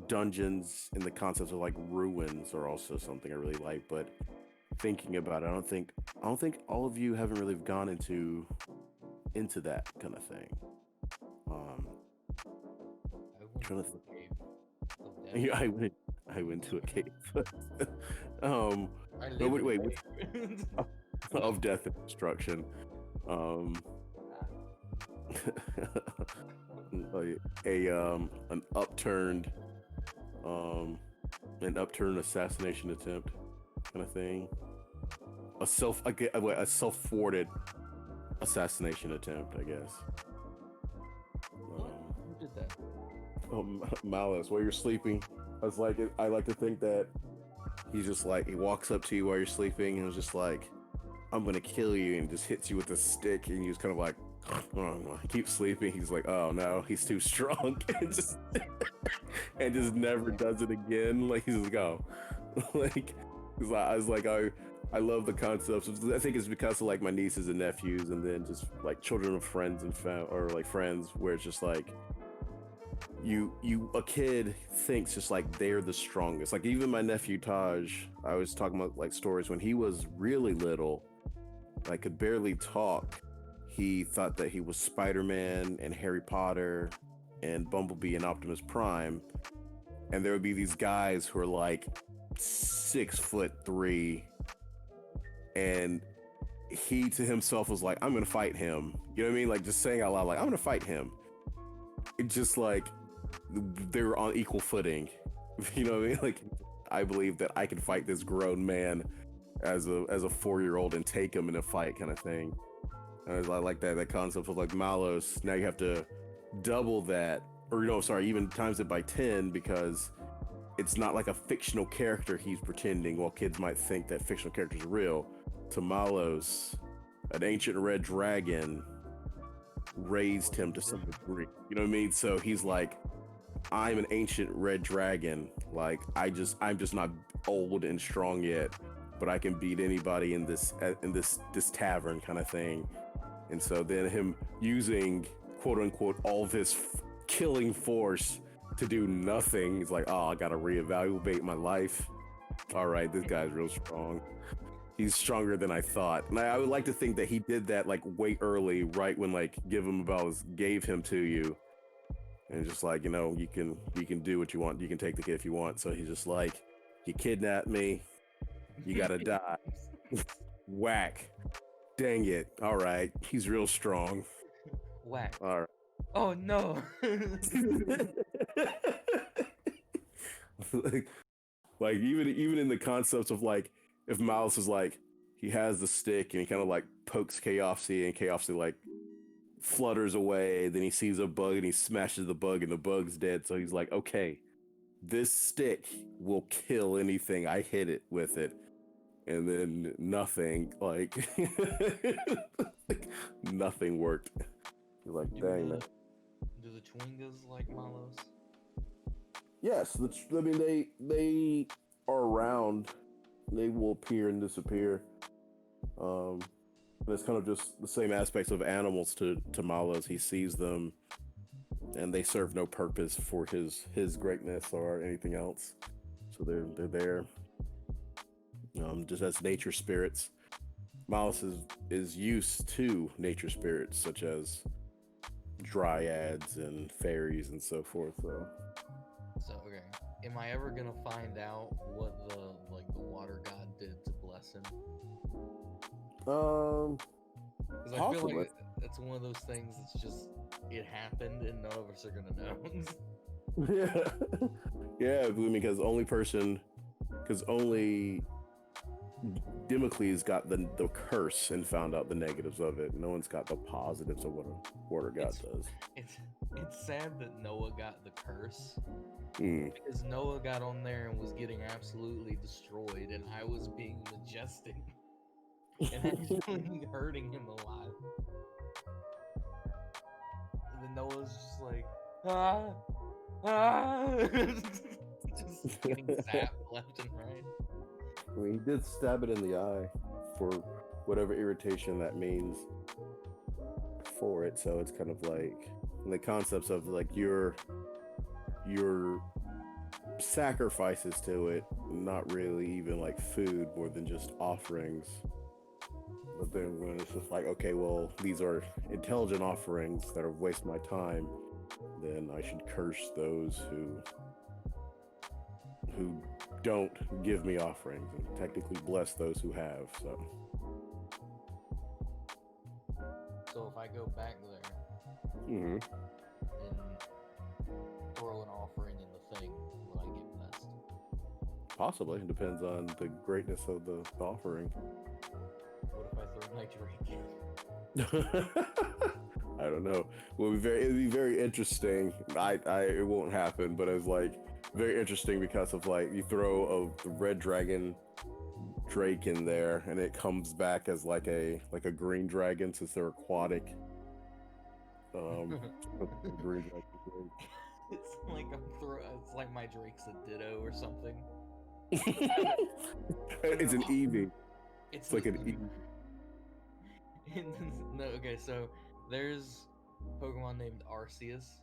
dungeons in the concepts of like ruins are also something I really like. But thinking about it, I don't think all of you haven't really gone into that kind of thing. I went to a cave of death. Yeah, I went to a cave. I no, live wait, in a cave. of death and destruction. An upturned assassination attempt kind of thing. a self-thwarted assassination attempt, I guess. What? Who did that? Malice, while you're sleeping, I like to think that he's just like, he walks up to you while you're sleeping and is just like, I'm gonna kill you, and just hits you with a stick, and you just kind of like, oh, keep sleeping. He's like, oh no, he's too strong, and just never does it again. Like, he's like, oh, like, 'cause I was like, I love the concepts. I think it's because of like my nieces and nephews, and then just like children of friends and or like friends, where it's just like, a kid thinks just like they're the strongest. Like, even my nephew Taj, I was talking about like stories when he was really little, like could barely talk. He thought that he was Spider-Man and Harry Potter and Bumblebee and Optimus Prime, and there would be these guys who are like 6'3", and he to himself was like, I'm gonna fight him. You know what I mean? Like, just saying out loud, like, I'm gonna fight him. It just like they were on equal footing. You know what I mean? Like, I believe that I can fight this grown man as a 4-year-old and take him in a fight, kind of thing. And I like that concept of like Malos. Now you have to double that, or even times it by 10, because it's not like a fictional character he's pretending. While kids might think that fictional characters are real, to Malos, an ancient red dragon raised him to some degree. You know what I mean? So he's like, I'm an ancient red dragon. Like, I'm just not old and strong yet, but I can beat anybody in this tavern, kind of thing. And so then him using, quote unquote, all this killing force to do nothing. He's like, oh, I gotta reevaluate my life. All right, this guy's real strong. He's stronger than I thought. And I would like to think that he did that like way early, right when like gave him to you. And just like, you can do what you want. You can take the kid if you want. So he's just like, you kidnapped me. You gotta die. Whack. Dang it. All right. He's real strong. Whack. All right. Oh no. like even in the concepts of like, if Malice is like, he has the stick and he kind of like pokes Chaosy, and Chaosy like flutters away, then he sees a bug and he smashes the bug and the bug's dead. So he's like, okay, this stick will kill anything I hit it with it. And then nothing, like, nothing worked. You're like, dang, man. Do the Chwingas like Malos? Yes, they are around. They will appear and disappear. And it's kind of just the same aspects of animals to Malos. He sees them, and they serve no purpose for his greatness or anything else. So they're there. Just as nature spirits. Malice is used to nature spirits such as dryads and fairies and so forth. So okay, am I ever gonna find out what the water god did to bless him? Because I feel like it's one of those things that's just, it happened and none of us are gonna know. yeah. I mean, because only Damocles got the curse and found out the negatives of it. No one's got the positives of what a water god does. It's sad that Noah got the curse, because Noah got on there and was getting absolutely destroyed, and I was being majestic and actually hurting him alive. And then Noah's just like, just getting zapped left and right. I mean, he did stab it in the eye for whatever irritation that means for it. So it's kind of like the concepts of like your sacrifices to it, not really even like food, more than just offerings. But then when it's just like, okay, well, these are intelligent offerings that are wasting my time, then I should curse those who don't give me offerings, and technically bless those who have. So if I go back there and throw an offering in the thing, will I get blessed? Possibly. It depends on the greatness of the offering. throw my drink in. I don't know. It'd be very interesting. It won't happen, but it's like very interesting because of like you throw a red dragon drake in there, and it comes back as like a green dragon since they're aquatic. Green dragon drake. It's like my drake's a ditto or something. It's an Eevee. It's like an Eevee. No, okay, so there's Pokemon named Arceus.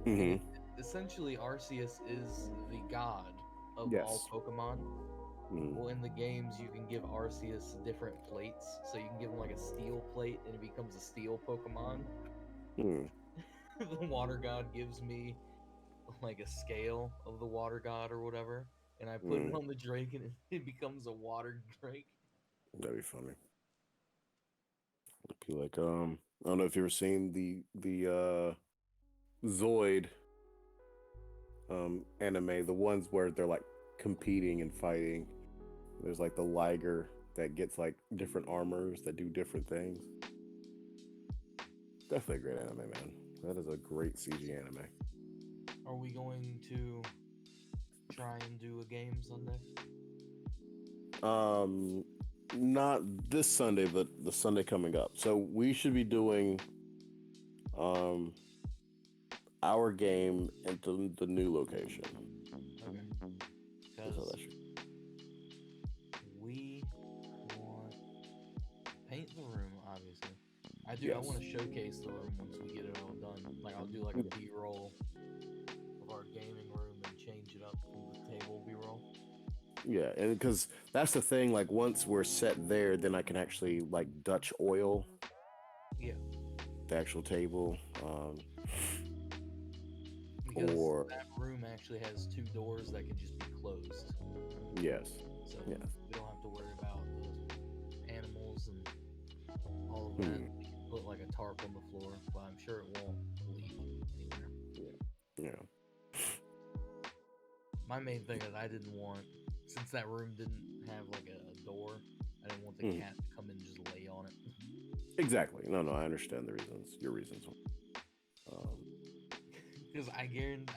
Mm-hmm. Essentially, Arceus is the god of Yes. all Pokemon. Mm. Well, in the games, you can give Arceus different plates. So you can give him like a steel plate, and it becomes a steel Pokemon. Mm. The water god gives me like a scale of the water god or whatever, and I put it on the drake, and it becomes a water drake. That'd be funny. It'd be like I don't know if you ever seen the Zoid anime, the ones where they're like competing and fighting. There's like the Liger that gets like different armors that do different things. Definitely a great anime, man. That is a great CG anime. Are we going to try and do a game Sunday? Not this Sunday, but the Sunday coming up. So we should be doing our game at the new location. Okay. Because we want paint the room, obviously. I do. Yes. I want to showcase the room once we get it all done. Like I'll do like a B-roll of our gaming room and change it up from the table B-roll. Yeah, and because that's the thing. Like once we're set there, then I can actually like Dutch oil. Yeah. The actual table. Because that room actually has 2 doors that can just be closed. Yes. So yes. we don't have to worry about the animals and all of that. We can put like a tarp on the floor, but I'm sure it won't leak anywhere. Yeah. My main thing is I didn't want, since that room didn't have like a door, I didn't want the cat to come in and just lay on it. Exactly. No, I understand the reasons. Your reasons. Because I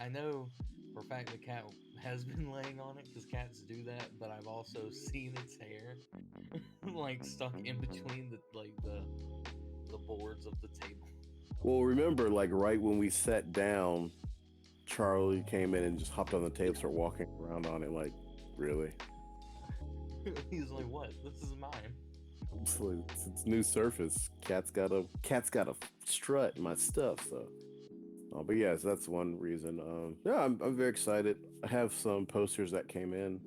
know for a fact the cat has been laying on it, because cats do that, but I've also seen its hair like stuck in between the boards of the table. Well, remember, like right when we sat down, Charlie came in and just hopped on the table, started walking around on it. Like, really? He's like, "What? This is mine." It's new surface. Cat's got a strut in my stuff. So, but yes, that's one reason. Yeah, I'm very excited. I have some posters that came in,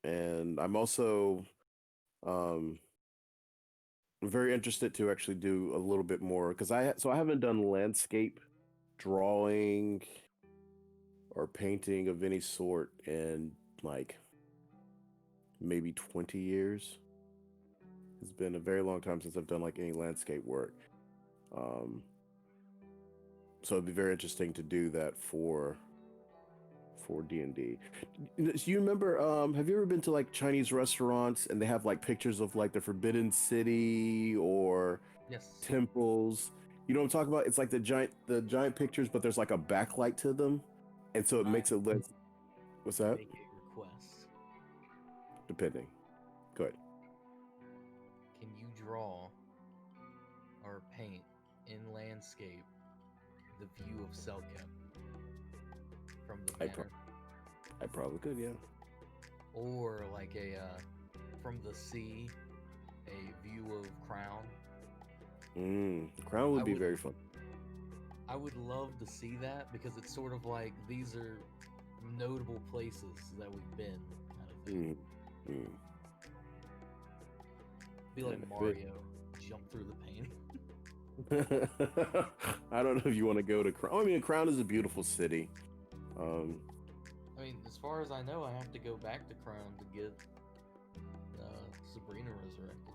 and I'm also very interested to actually do a little bit more because I haven't done landscape drawing or painting of any sort in like maybe 20 years. It's been a very long time since I've done like any landscape work. So it'd be very interesting to do that for D&D. Do you remember, have you ever been to like Chinese restaurants and they have like pictures of like the Forbidden City or temples? You know what I'm talking about? It's like the giant pictures, but there's like a backlight to them. And so it makes it look. What's that? Make a request. Depending. Go ahead. Can you draw or paint in landscape the view of Selkep from the manor? I probably could, yeah. Or like from the sea, a view of Crown. Crown would be very fun. I would love to see that because it's sort of like these are notable places that we've been, kind of thing. Be like Mario, jump through the painting. I don't know if you want to go to Crown. I mean, Crown is a beautiful city. I mean, as far as I know, I have to go back to Crown to get Sabrina resurrected.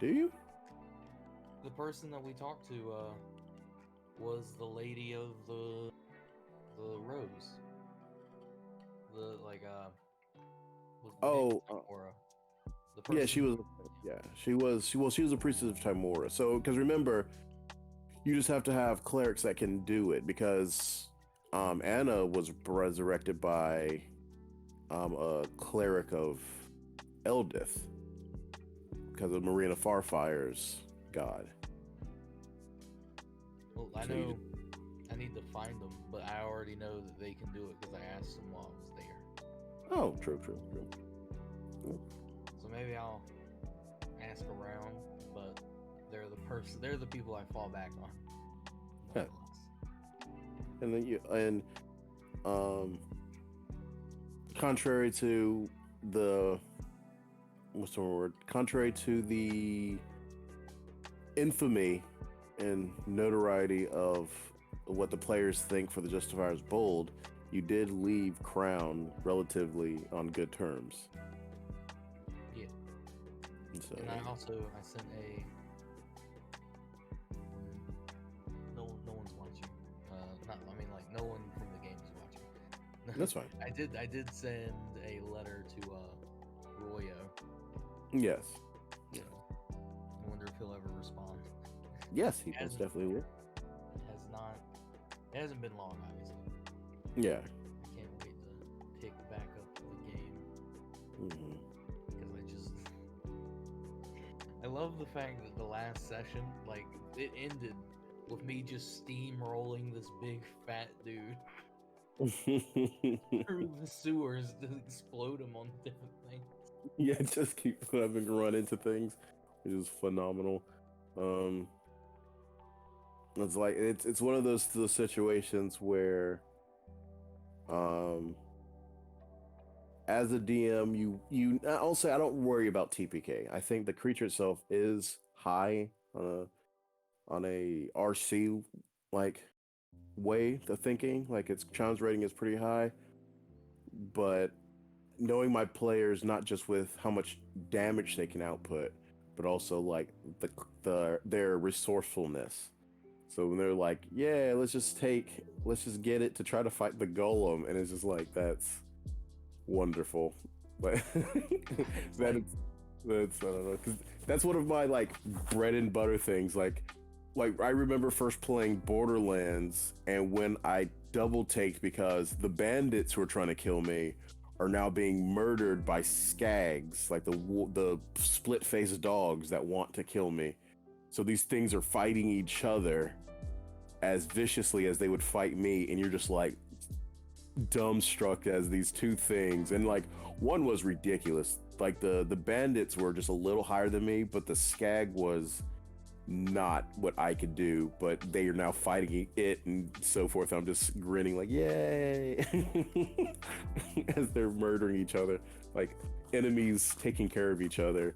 Do you? The person that we talked to was the lady of the rose. Was maybe Oh, Tamora, the yeah, person she was. Yeah, she was. She was a priestess of Timora. So, because remember, you just have to have clerics that can do it because Anna was resurrected by a cleric of Eldith because of Marina Farfire's god. Well, I So you know just, I need to find them, but I already know that they can do it because I asked them while I was there. oh, true. So maybe I'll ask around, but they're the people I fall back on. Yeah. And then um contrary to the what's the word? Contrary to the infamy and notoriety of what the players think for the Justifiers Bold, you did leave Crown relatively on good terms. Yeah. And so, And I sent a no one's watching. Not I mean like no one from the game is watching. that's fine. I did send a letter to Royo. Yes. You know, I wonder if he'll ever respond. Yes, he most Hasn't definitely will. has not. It hasn't been long, obviously. Yeah. I can't wait to pick back up the game Hmm. because I love the fact that the last session, like, it ended with me just steamrolling this big fat dude through the sewers to explode him on different things. Yeah, just keep having to run into things, which is phenomenal. Um, it's like it's one of those situations where, um, as a DM, I'll say I don't worry about TPK. I think the creature itself is high on a RC like way of thinking. Like its challenge rating is pretty high, but knowing my players not just with how much damage they can output, but also like their resourcefulness. So when they're like, "Yeah, let's just get it to try to fight the golem," and it's just like that's wonderful. But It's that like is that's I don't know, 'cause that's one of my like bread and butter things. Like I remember first playing Borderlands, and when I double taked because the bandits who are trying to kill me are now being murdered by skags, like the split faced dogs that want to kill me. So these things are fighting each other as viciously as they would fight me, and you're just like dumbstruck as these two things. And like one was ridiculous. Like the bandits were just a little higher than me, but the skag was not what I could do, but they are now fighting it and so forth. I'm just grinning like, yay, as they're murdering each other, like enemies taking care of each other.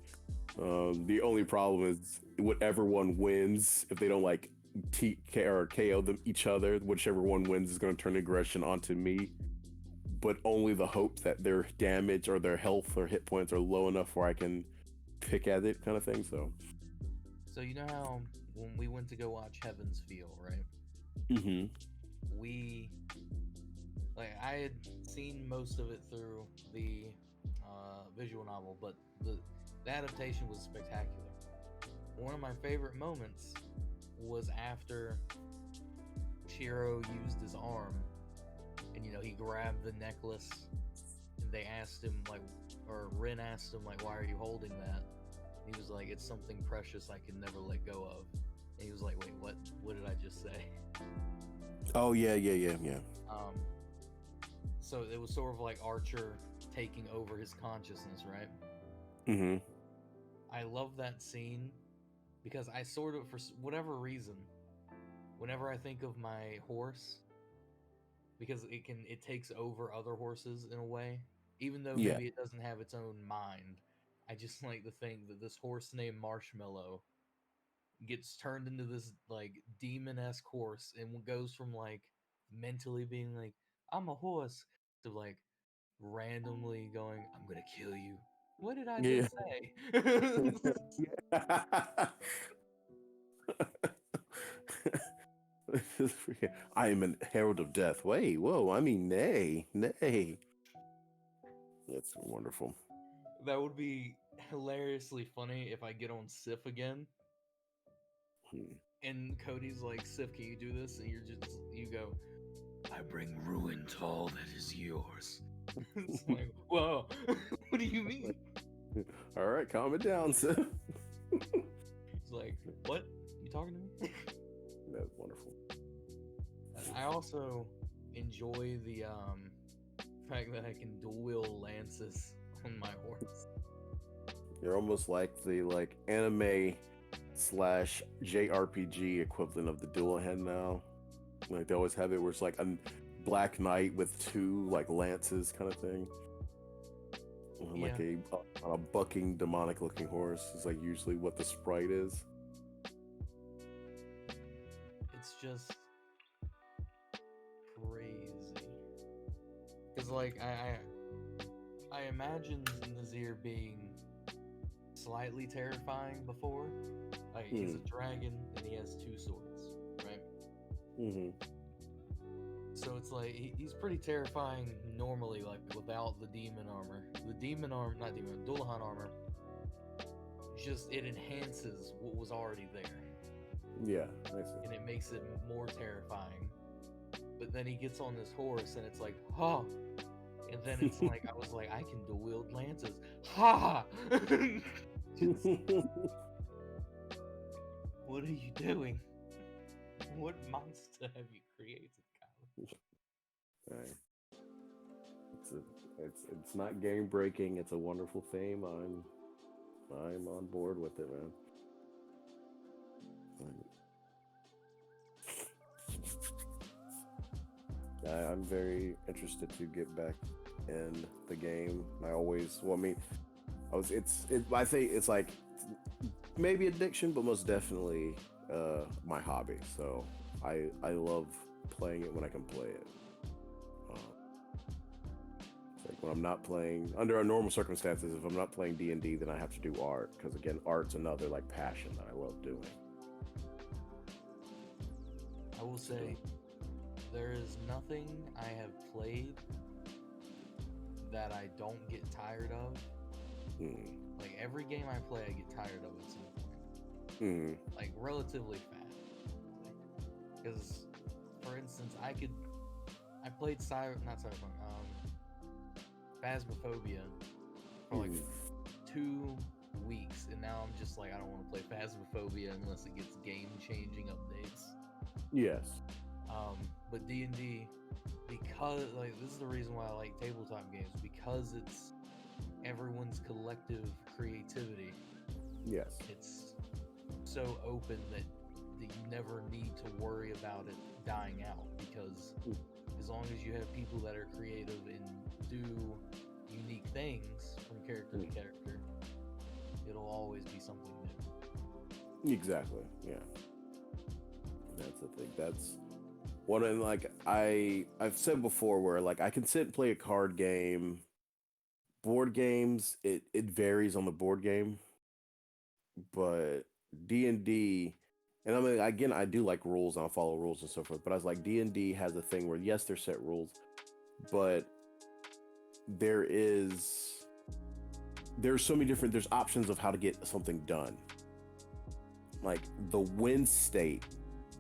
The only problem is whatever one wins, if they don't like TK or KO them each other, whichever one wins is going to turn aggression onto me. But only the hope that their damage or their health or hit points are low enough where I can pick at it, kind of thing. So so you know how when we went to go watch Heaven's Feel, right? mm-hmm. We like I had seen most of it through the visual novel, but the adaptation was spectacular. One of my favorite moments was after Shiro used his arm, and he grabbed the necklace, and they asked him like, or Rin asked him like, "Why are you holding that?" And he was like, "It's something precious I can never let go of." And he was like, "Wait, what? What did I just say?" Oh yeah. Um, so it was sort of like Archer taking over his consciousness, right? Mm-hmm. I love that scene because I sort of, for whatever reason, whenever I think of my horse, because it takes over other horses in a way, even though Yeah. maybe it doesn't have its own mind. I just like to think that this horse named Marshmallow gets turned into this like demon-esque horse and goes from like mentally being like, I'm a horse, to like randomly going, I'm gonna kill you. What did I Yeah. just say? I am an herald of death. Wait, whoa, I mean, nay. That's wonderful. That would be hilariously funny if I get on Sif again Hmm. and Cody's like, Sif, can you do this? And you go, I bring ruin to all that is yours. It's like, whoa, what do you mean? All right, calm it down, Sif. It's like, what? You talking to me? That's wonderful. I also enjoy the fact that I can dual wield lances on my horse. You're almost like the anime slash JRPG equivalent of the dual hand now. Like they always have it where it's like a black knight with two like lances kind of thing. And like a bucking demonic looking horse is like usually what the sprite is. It's just crazy. Cause like I imagined Nazir being slightly terrifying before. Like he's a dragon and he has two swords, right? Mm-hmm. So it's like he's pretty terrifying normally, like without the demon armor. The demon armor, not demon, Dullahan armor. Just it enhances what was already there. Yeah, I see. And it makes it more terrifying. But then he gets on this horse and it's like, ha! And then it's like, I was like, I can dual wield lances. Ha! What are you doing? What monster have you created, Kyle? Right. It's not game breaking. It's a wonderful theme. I'm on board with it, man. I'm very interested to get back in the game. I think it's like maybe addiction, but most definitely my hobby. So I love playing it when I can play it. Like when I'm not playing under normal circumstances, if I'm not playing D&D, then I have to do art because again, art's another like passion that I love doing. I will say there is nothing I have played that I don't get tired of. Like every game I play, I get tired of at some point. Like relatively fast. Because, for instance, I played Phasmophobia for like 2 weeks, and now I'm just like, I don't want to play Phasmophobia unless it gets game-changing updates. Yes. But D&D, because like this is the reason why I like tabletop games, because it's everyone's collective creativity. Yes. It's so open that you never need to worry about it dying out, because as long as you have people that are creative and do unique things from character to character, it'll always be something new. Exactly. Yeah. That's the thing. That's one of like I've said before where like I can sit and play a card game. Board games, it varies on the board game, but D&D, and I mean again I do like rules and I'll follow rules and so forth, but I was like D&D has a thing where yes there's set rules, but there's so many different there's options of how to get something done. Like the win state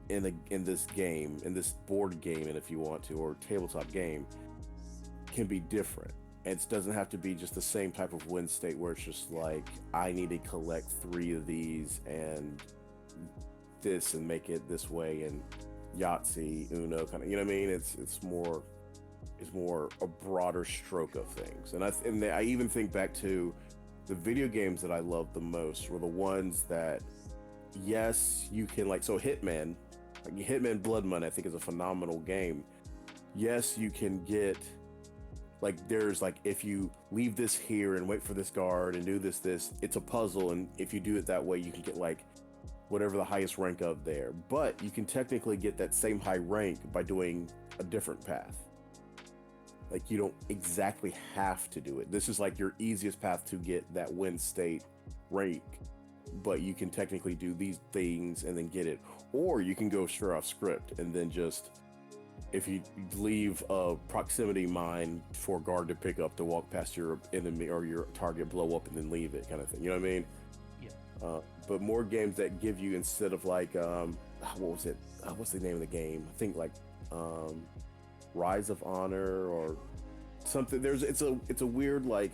in this game, in this board game, and if you want to, or tabletop game, can be different. It doesn't have to be just the same type of win state where it's just like I need to collect 3 of these and this and make it this way, and Yahtzee, Uno, kind of, you know what I mean? It's more a broader stroke of things. And I even think back to the video games that I loved the most were the ones that yes you can like Hitman Blood Money I think is a phenomenal game. Yes, you can get like there's like if you leave this here and wait for this guard and do this it's a puzzle, and if you do it that way you can get like whatever the highest rank of there, but you can technically get that same high rank by doing a different path. Like you don't exactly have to do it. This is like your easiest path to get that win state rank, but you can technically do these things and then get it, or you can go straight off script and then just if you leave a proximity mine for a guard to pick up to walk past your enemy or your target, blow up and then leave it, kind of thing. You know what I mean? Yeah. But more games that give you, instead of like what was it? What's the name of the game? I think like um, Rise of Honor or something. It's a weird like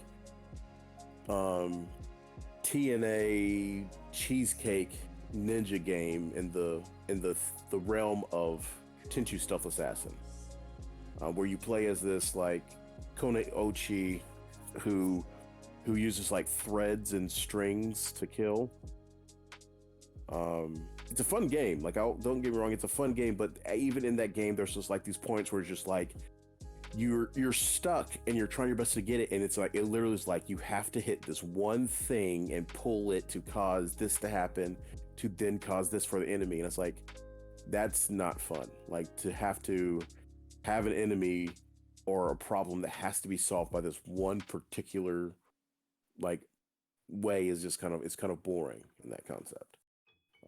um, TNA cheesecake ninja game in the realm of Tenchu Stealth Assassin, where you play as this like Kone Ochi who uses like threads and strings to kill. It's a fun game. Like, don't get me wrong, it's a fun game, but even in that game, there's just like these points where it's just like you're stuck and you're trying your best to get it, and it's like it literally is like you have to hit this one thing and pull it to cause this to happen, to then cause this for the enemy, and it's like that's not fun. Like to have an enemy or a problem that has to be solved by this one particular like way is just it's kind of boring in that concept.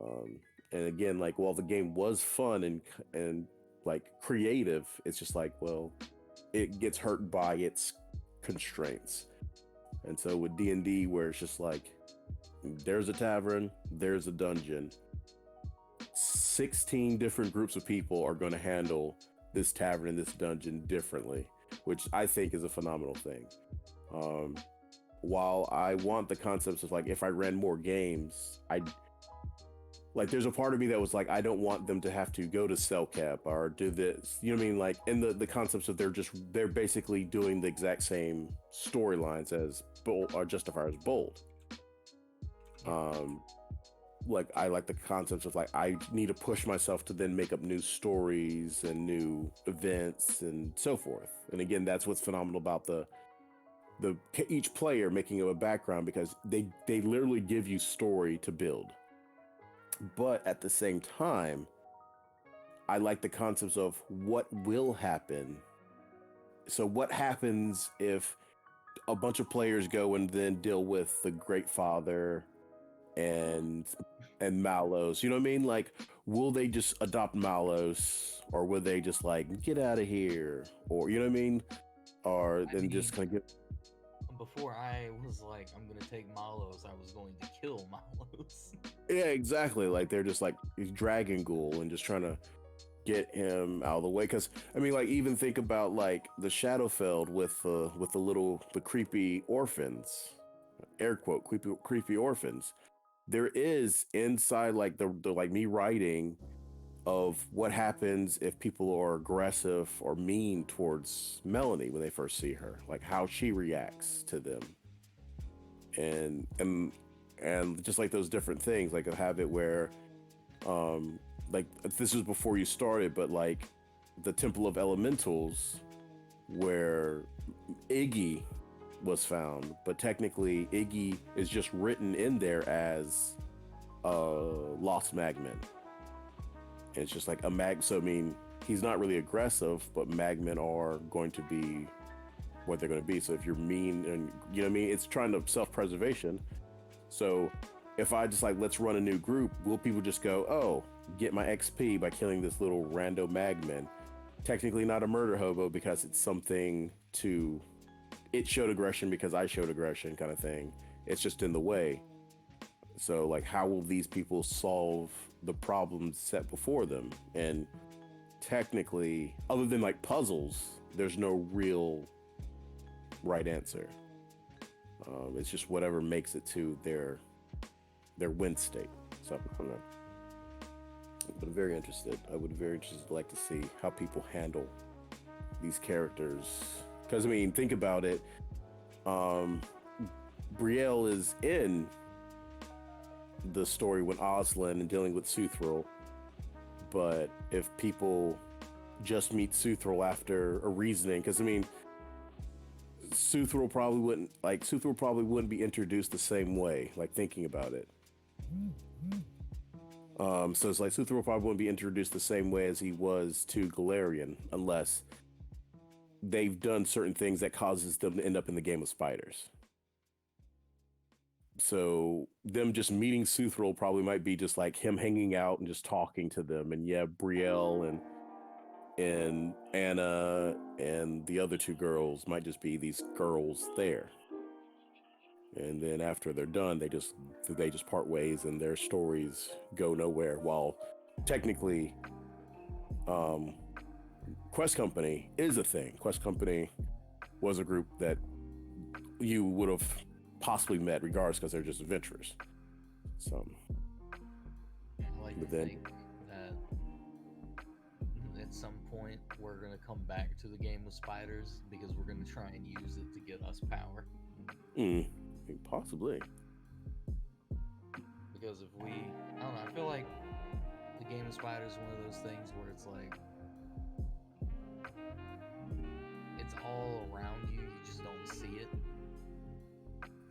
Um, and again, like while the game was fun and like creative, it's just like, well, it gets hurt by its constraints. And so with D&D, where it's just like there's a tavern, there's a dungeon, 16 different groups of people are going to handle this tavern and this dungeon differently, which I think is a phenomenal thing. While I want the concepts of like if I ran more games, I like there's a part of me that was like I don't want them to have to go to cell cap or do this, you know what I mean? Like in the concepts of they're basically doing the exact same storylines as Bold or Justifiers Bold. Like I like the concepts of like I need to push myself to then make up new stories and new events and so forth. And again, that's what's phenomenal about the each player making a background, because they literally give you story to build. But at the same time, I like the concepts of what will happen. So what happens if a bunch of players go and then deal with the Great Father and Malos? You know what I mean? Like, will they just adopt Malos, or will they just like get out of here, or you know what I mean? Or then just kind of get. Before I was like, I'm gonna take Malos, I was going to kill Malos. Yeah, exactly. Like they're just like Dragon Ghoul and just trying to get him out of the way. Because I mean, like even think about like the Shadowfeld with the creepy orphans, air quote creepy orphans. There is inside like the like me writing of what happens if people are aggressive or mean towards Melanie when they first see her, like how she reacts to them, and just like those different things. Like I have it where like this was before you started, but like the Temple of Elementals where Iggy was found, but technically Iggy is just written in there as lost magman. It's just like a so I mean, he's not really aggressive, but magmen are going to be what they're going to be. So if you're mean, and you know what I mean, it's trying to self-preservation. So if I just like, let's run a new group, will people just go, oh, get my XP by killing this little rando magman? Technically not a murder hobo, because it's something to, it showed aggression because I showed aggression, kind of thing. It's just in the way. So like, how will these people solve the problems set before them? And technically, other than like puzzles, there's no real right answer. It's just whatever makes it to their win state. So I don't know. But I'm very interested. I would very interested like to see how people handle these characters. Because I mean, think about it. Brielle is in the story with Aslan and dealing with Suthril, but if people just meet Suthril after a reasoning, because I mean, Suthril probably wouldn't be introduced the same way. Like thinking about it, so it's like Suthril probably wouldn't be introduced the same way as he was to Galarian, unless they've done certain things that causes them to end up in the Game of Spiders. So them just meeting Suthril probably might be just like him hanging out and just talking to them, and yeah, Brielle and Anna and the other two girls might just be these girls there. And then after they're done, they just part ways and their stories go nowhere. While technically, um, Quest Company is a thing. Quest Company was a group that you would have possibly met regardless because they're just adventurers. So, I like but to then, think that at some point we're gonna come back to the game of spiders because we're gonna try and use it to get us power. mm, possibly, Because if we, I don't know, I feel like the game of spiders is one of those things where it's like it's all around you, you just don't see it.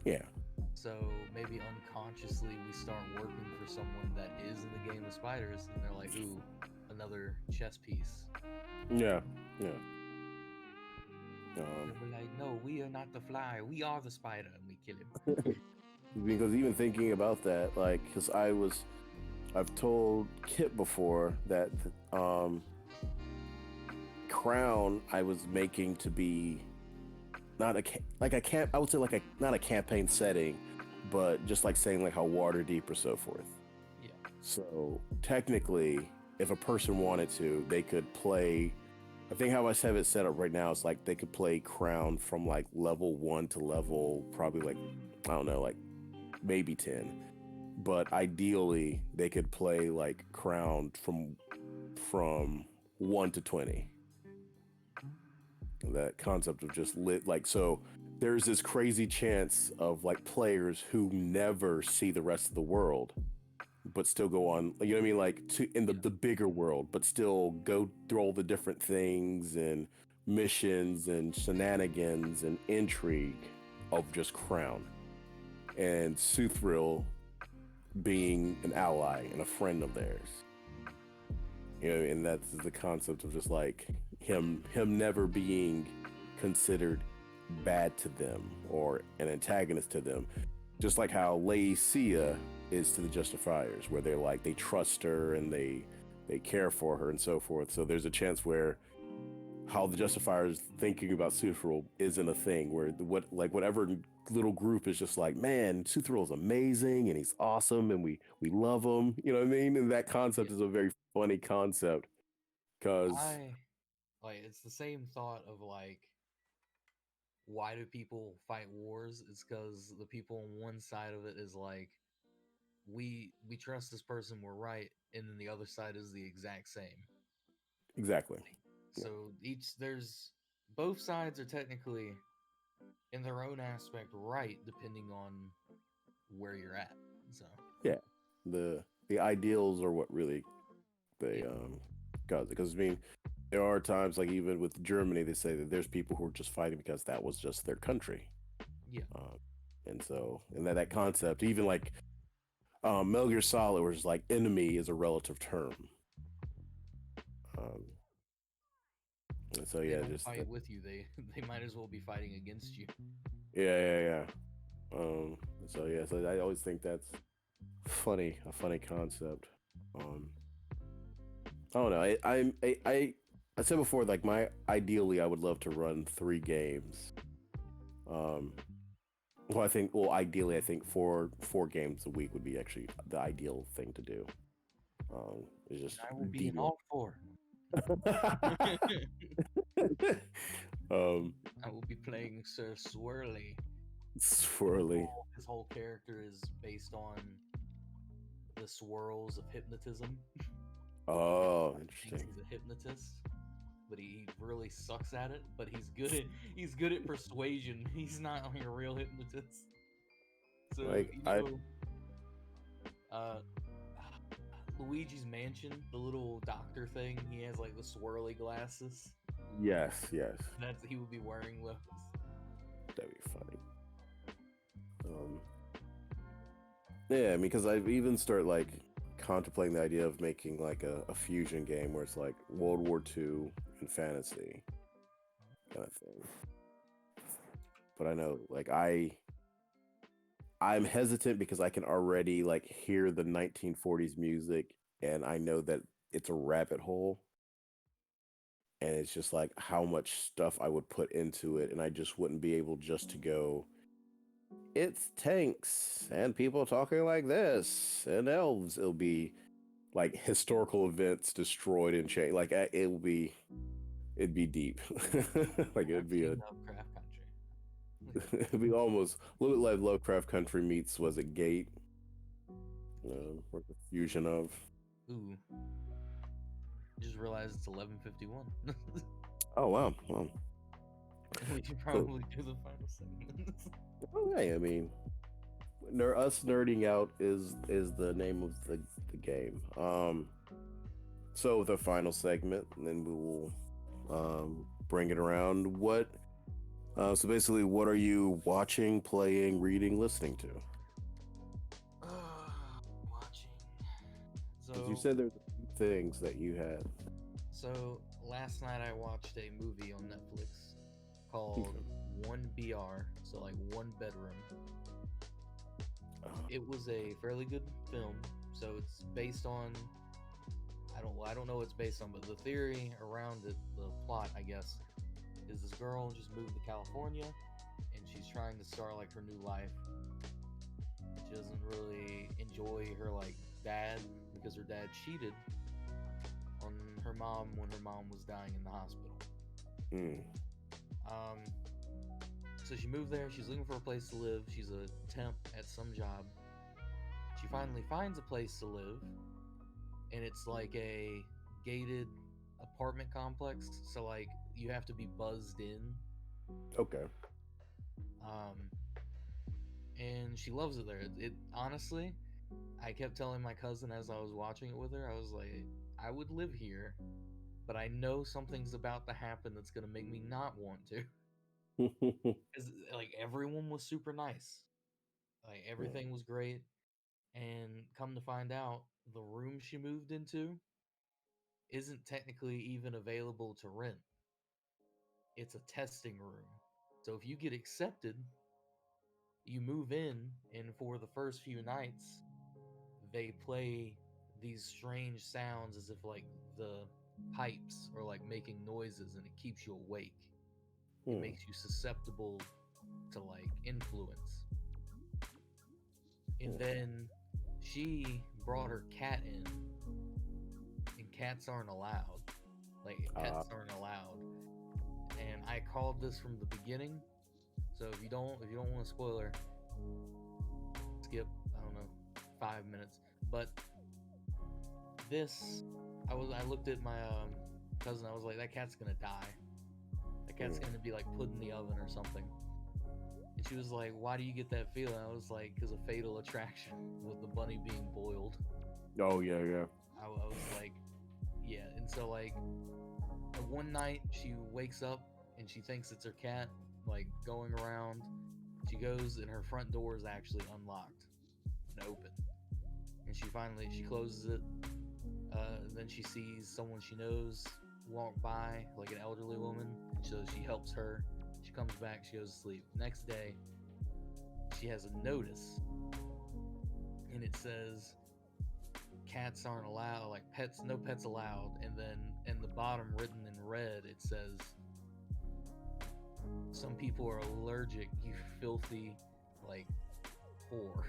yeah, So maybe unconsciously we start working for someone that is in the game of spiders, and they're like, "Ooh, another chess piece." yeah, yeah. And we're like, "No, we are not the fly. We are the spider," and we kill him. Because even thinking about that, like, because I've told Kip before that Crown I was making to be not like a camp. I would say like a not a campaign setting, but just like saying like how Waterdeep or so forth. Yeah, So technically, if a person wanted to, they could play. I think how I have it set up right now is like they could play Crown from like level 1 to level probably like I don't know like maybe 10, but ideally they could play like Crown from 1 to 20. That concept of just lit like so there's this crazy chance of like players who never see the rest of the world but still go on, you know what I mean, like to in the yeah, bigger world, but still go through all the different things and missions and shenanigans and intrigue of just Crown, and Suthril being an ally and a friend of theirs. You know, and that's the concept of just like him never being considered bad to them or an antagonist to them, just like how Laecia is to the Justifiers, where they're like they trust her and they care for her and so forth. So there's a chance where how the Justifiers thinking about Suthril isn't a thing where whatever little group is just like, man, Suthril is amazing and he's awesome and we love him. You know what I mean? And that yeah. concept is a very funny concept because I like it's the same thought of like, why do people fight wars? It's because the people on one side of it is like, we trust this person, we're right, and then the other side is the exact same. exactly. Yeah, So each there's both sides are technically in their own aspect right, depending on where you're at. So yeah. The ideals are what really they yeah, cause it. Because I mean, there are times like even with Germany, they say that there's people who are just fighting because that was just their country. yeah. Um, and so, and that concept, even like Metal Gear Solid, where it's like enemy is a relative term. Um, and so, They yeah, don't just that, fight with you. They might as well be fighting against you. yeah, yeah, yeah. So yeah, so I always think that's funny, a funny concept. Um, I don't know. I said before, like my ideally, I would love to run 3 games. Um, well, ideally, I think four games a week would be actually the ideal thing to do. It's And just I will be in deal. all four. um, I will be playing Sir Swirly. swirly. His whole character is based on the swirls of hypnotism. Oh, He thinks interesting. he's a hypnotist, but he really sucks at it. But he's good at persuasion. He's not like a real hypnotist. So Like you I know, uh, Luigi's Mansion, the little doctor thing. He has like the swirly glasses. yes, yes, That's he would be wearing those. that'd be funny. Um, yeah, I mean, because I've even started like contemplating the idea of making like a fusion game where it's like World War II and fantasy kind of thing. But I know, like I'm hesitant because I can already like hear the 1940s music, and I know that it's a rabbit hole. and it's just like how much stuff I would put into it, and I just wouldn't be able just to go, it's tanks and people talking like this and elves. It'll be like historical events destroyed and changed. Like it will be, it'd be deep. Like I've it'd be seen a, Lovecraft Country. it'd be almost a little bit like Lovecraft Country meets was it Gate, or the fusion of. Ooh, just realized it's 11:51. Oh wow, wow. We should So, probably do the final segment. okay, I mean, us nerding out is the name of the game. So the final segment, and then we will bring it around. So basically, what are you watching, playing, reading, listening to? Watching. Because you So, said there's a few things that you had. so last night I watched a movie on Netflix called 1BR, so like one bedroom. It was a fairly good film. So it's based on, I don't know what it's based on, but the theory around it, the plot, I guess, is this girl just moved to California and she's trying to start like her new life. She doesn't really enjoy her like dad because her dad cheated on her mom when her mom was dying in the hospital. Mm. So she moved there. She's looking for a place to live. She's a temp at some job. She finally finds a place to live, and it's like a gated apartment complex. So like you have to be buzzed in. Okay. Um, and she loves it there. It honestly, I kept telling my cousin as I was watching it with her, I was like, I would live here, but I know something's about to happen that's gonna make me not want to. Because like everyone was super nice, like everything was great, and come to find out, the room she moved into isn't technically even available to rent. It's a testing room. So if you get accepted, you move in, and for the first few nights, they play these strange sounds as if like the pipes are like making noises and it keeps you awake. It Hmm. makes you susceptible to like influence. And then she brought her cat in, and cats aren't allowed. Like pets aren't allowed. And I called this from the beginning. So if you don't want a spoiler, skip, I don't know, 5 minutes. But this, I looked at my cousin. I was like, that cat's gonna die. That cat's gonna be like put in the oven or something. And she was like, why do you get that feeling? I was like, because of Fatal Attraction with the bunny being boiled. Oh yeah, yeah. I was like, yeah. And so like one night she wakes up and she thinks it's her cat like going around. She goes and her front door is actually unlocked and open. And she closes it. Then she sees someone she knows walk by, like an elderly woman. So she helps her. She comes back. She goes to sleep. Next day, she has a notice, and it says cats aren't allowed, like pets, no pets allowed. And then in the bottom, written in red, it says, some people are allergic, you filthy, like, whore.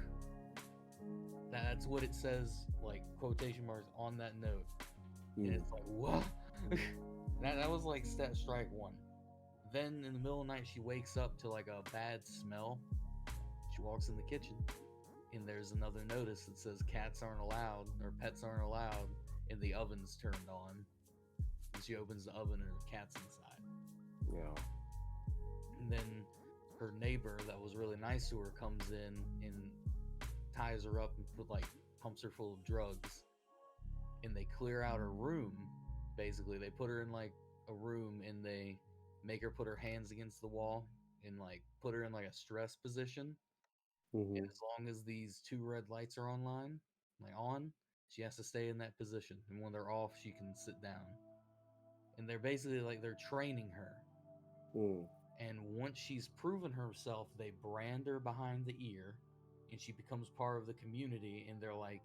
That's what it says, like, quotation marks on that note. And it's like, what? that was like strike one. Then in the middle of the night, she wakes up to like a bad smell. She walks in the kitchen, and there's another notice that says cats aren't allowed, or pets aren't allowed, and the oven's turned on. And she opens the oven, and her cat's inside. Yeah. And then her neighbor that was really nice to her comes in and ties her up and pumps her full of drugs. And they clear out her room. Basically, they put her in like a room, and they make her put her hands against the wall and like put her in like a stress position. And as long as these two red lights are on, she has to stay in that position. And when they're off, she can sit down. And they're basically like they're training her. And once she's proven herself, they brand her behind the ear, and she becomes part of the community. And they're like,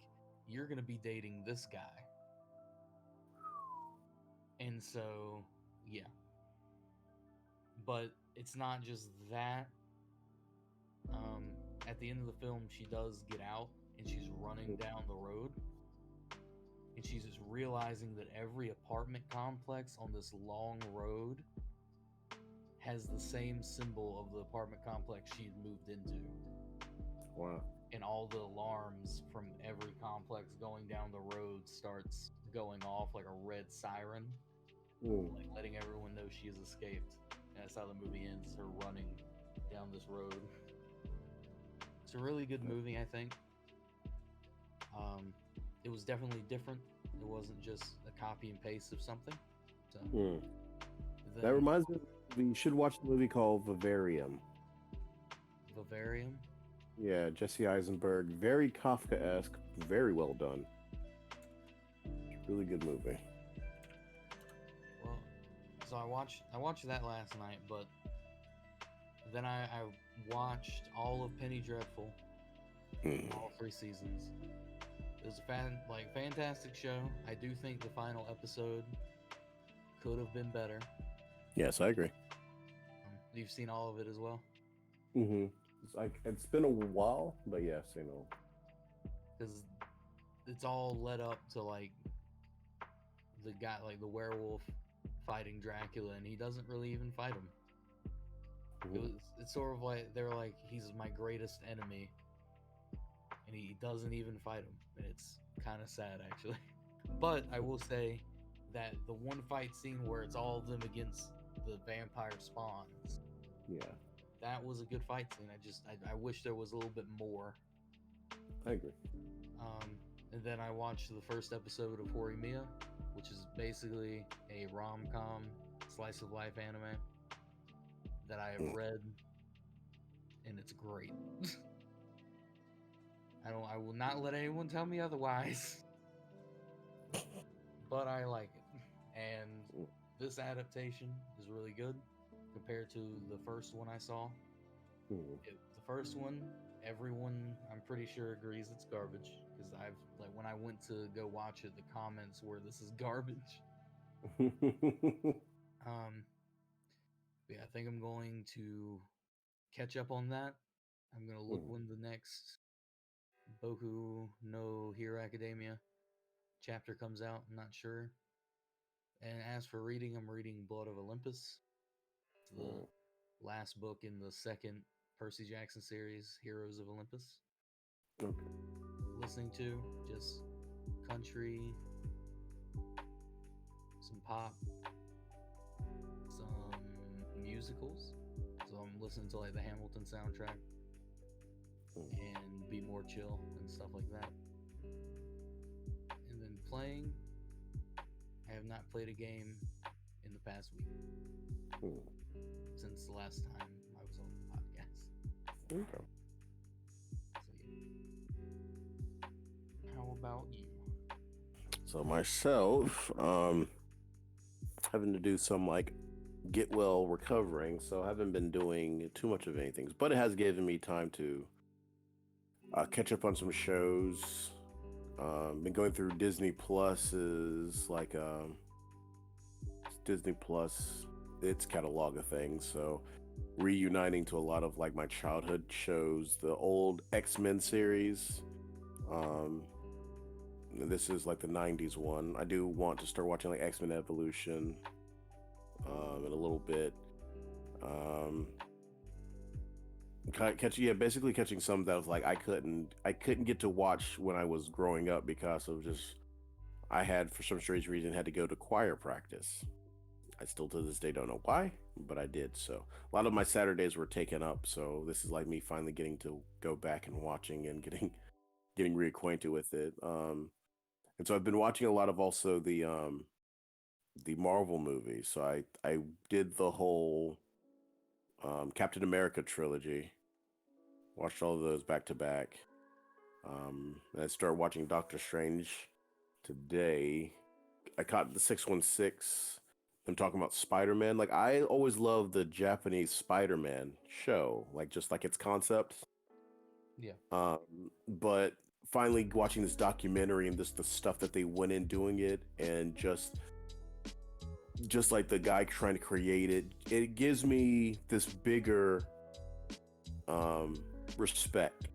you're going to be dating this guy. And so Yeah, but it's not just that. Um, at the end of the film, she does get out and she's running down the road, and she's just realizing that every apartment complex on this long road has the same symbol of the apartment complex she had moved into. Wow. And all the alarms from every complex going down the road starts going off like a red siren, like letting everyone know she has escaped. And that's how the movie ends, her running down this road. It's a really good movie, I think. It was definitely different. It wasn't just a copy and paste of something. So That then reminds me, you should watch the movie called Vivarium. Vivarium. Yeah, Jesse Eisenberg, very Kafka-esque, very well done. Really good movie. Well, so I watched that last night, but then I watched all of Penny Dreadful, all 3 seasons. It was a fantastic show. I do think the final episode could have been better. Yes, I agree. You've seen all of it as well? It's been a while, but yes, you know. Because it's all led up to like the guy, like the werewolf fighting Dracula, and he doesn't really even fight him. It's sort of like they're like, he's my greatest enemy, and he doesn't even fight him, and it's kind of sad actually. But I will say that the one fight scene where it's all of them against the vampire spawns, Yeah, that was a good fight scene. I wish there was a little bit more. I agree. And then I watched the first episode of Horimiya, which is basically a rom-com slice of life anime that I have read, and it's great. I will not let anyone tell me otherwise. But I like it. And this adaptation is really good compared to the first one I saw. The first one, everyone I'm pretty sure agrees it's garbage, because I've like when I went to go watch it, the comments were, "This is garbage." Yeah, I think I'm going to catch up on that. I'm gonna look when the next Boku no Hero Academia chapter comes out. I'm not sure. And as for reading, I'm reading Blood of Olympus. It's the last book in the second Percy Jackson series, Heroes of Olympus. Okay. Listening to just country, some pop, some musicals. So I'm listening to like the Hamilton soundtrack and Be More Chill and stuff like that. And then playing, I have not played a game in the past week since the last time I was on the podcast. Okay. So yeah. How about you? So myself, having to do some like get well recovering, so I haven't been doing too much of anything, but it has given me time to catch up on some shows. Been going through Disney Plus's Disney Plus, its catalog of things, so reuniting to a lot of like my childhood shows, the old X-Men series. This is like the 90s one. I do want to start watching like X-Men Evolution in a little bit. Basically catching some that was like I couldn't get to watch when I was growing up because of just I had, for some strange reason, had to go to choir practice. I still to this day don't know why, but I did. So a lot of my Saturdays were taken up. So this is like me finally getting to go back and watching and getting reacquainted with it. And so I've been watching a lot of also the Marvel movies. So I did the whole Captain America trilogy. Watched all of those back to back. And I started watching Doctor Strange today. I caught the 616. I'm talking about Spider-Man. Like I always loved the Japanese Spider-Man show, like just like its concept. Yeah. But finally watching this documentary and the stuff that they went in doing it, and just just like the guy trying to create it, it gives me this bigger respect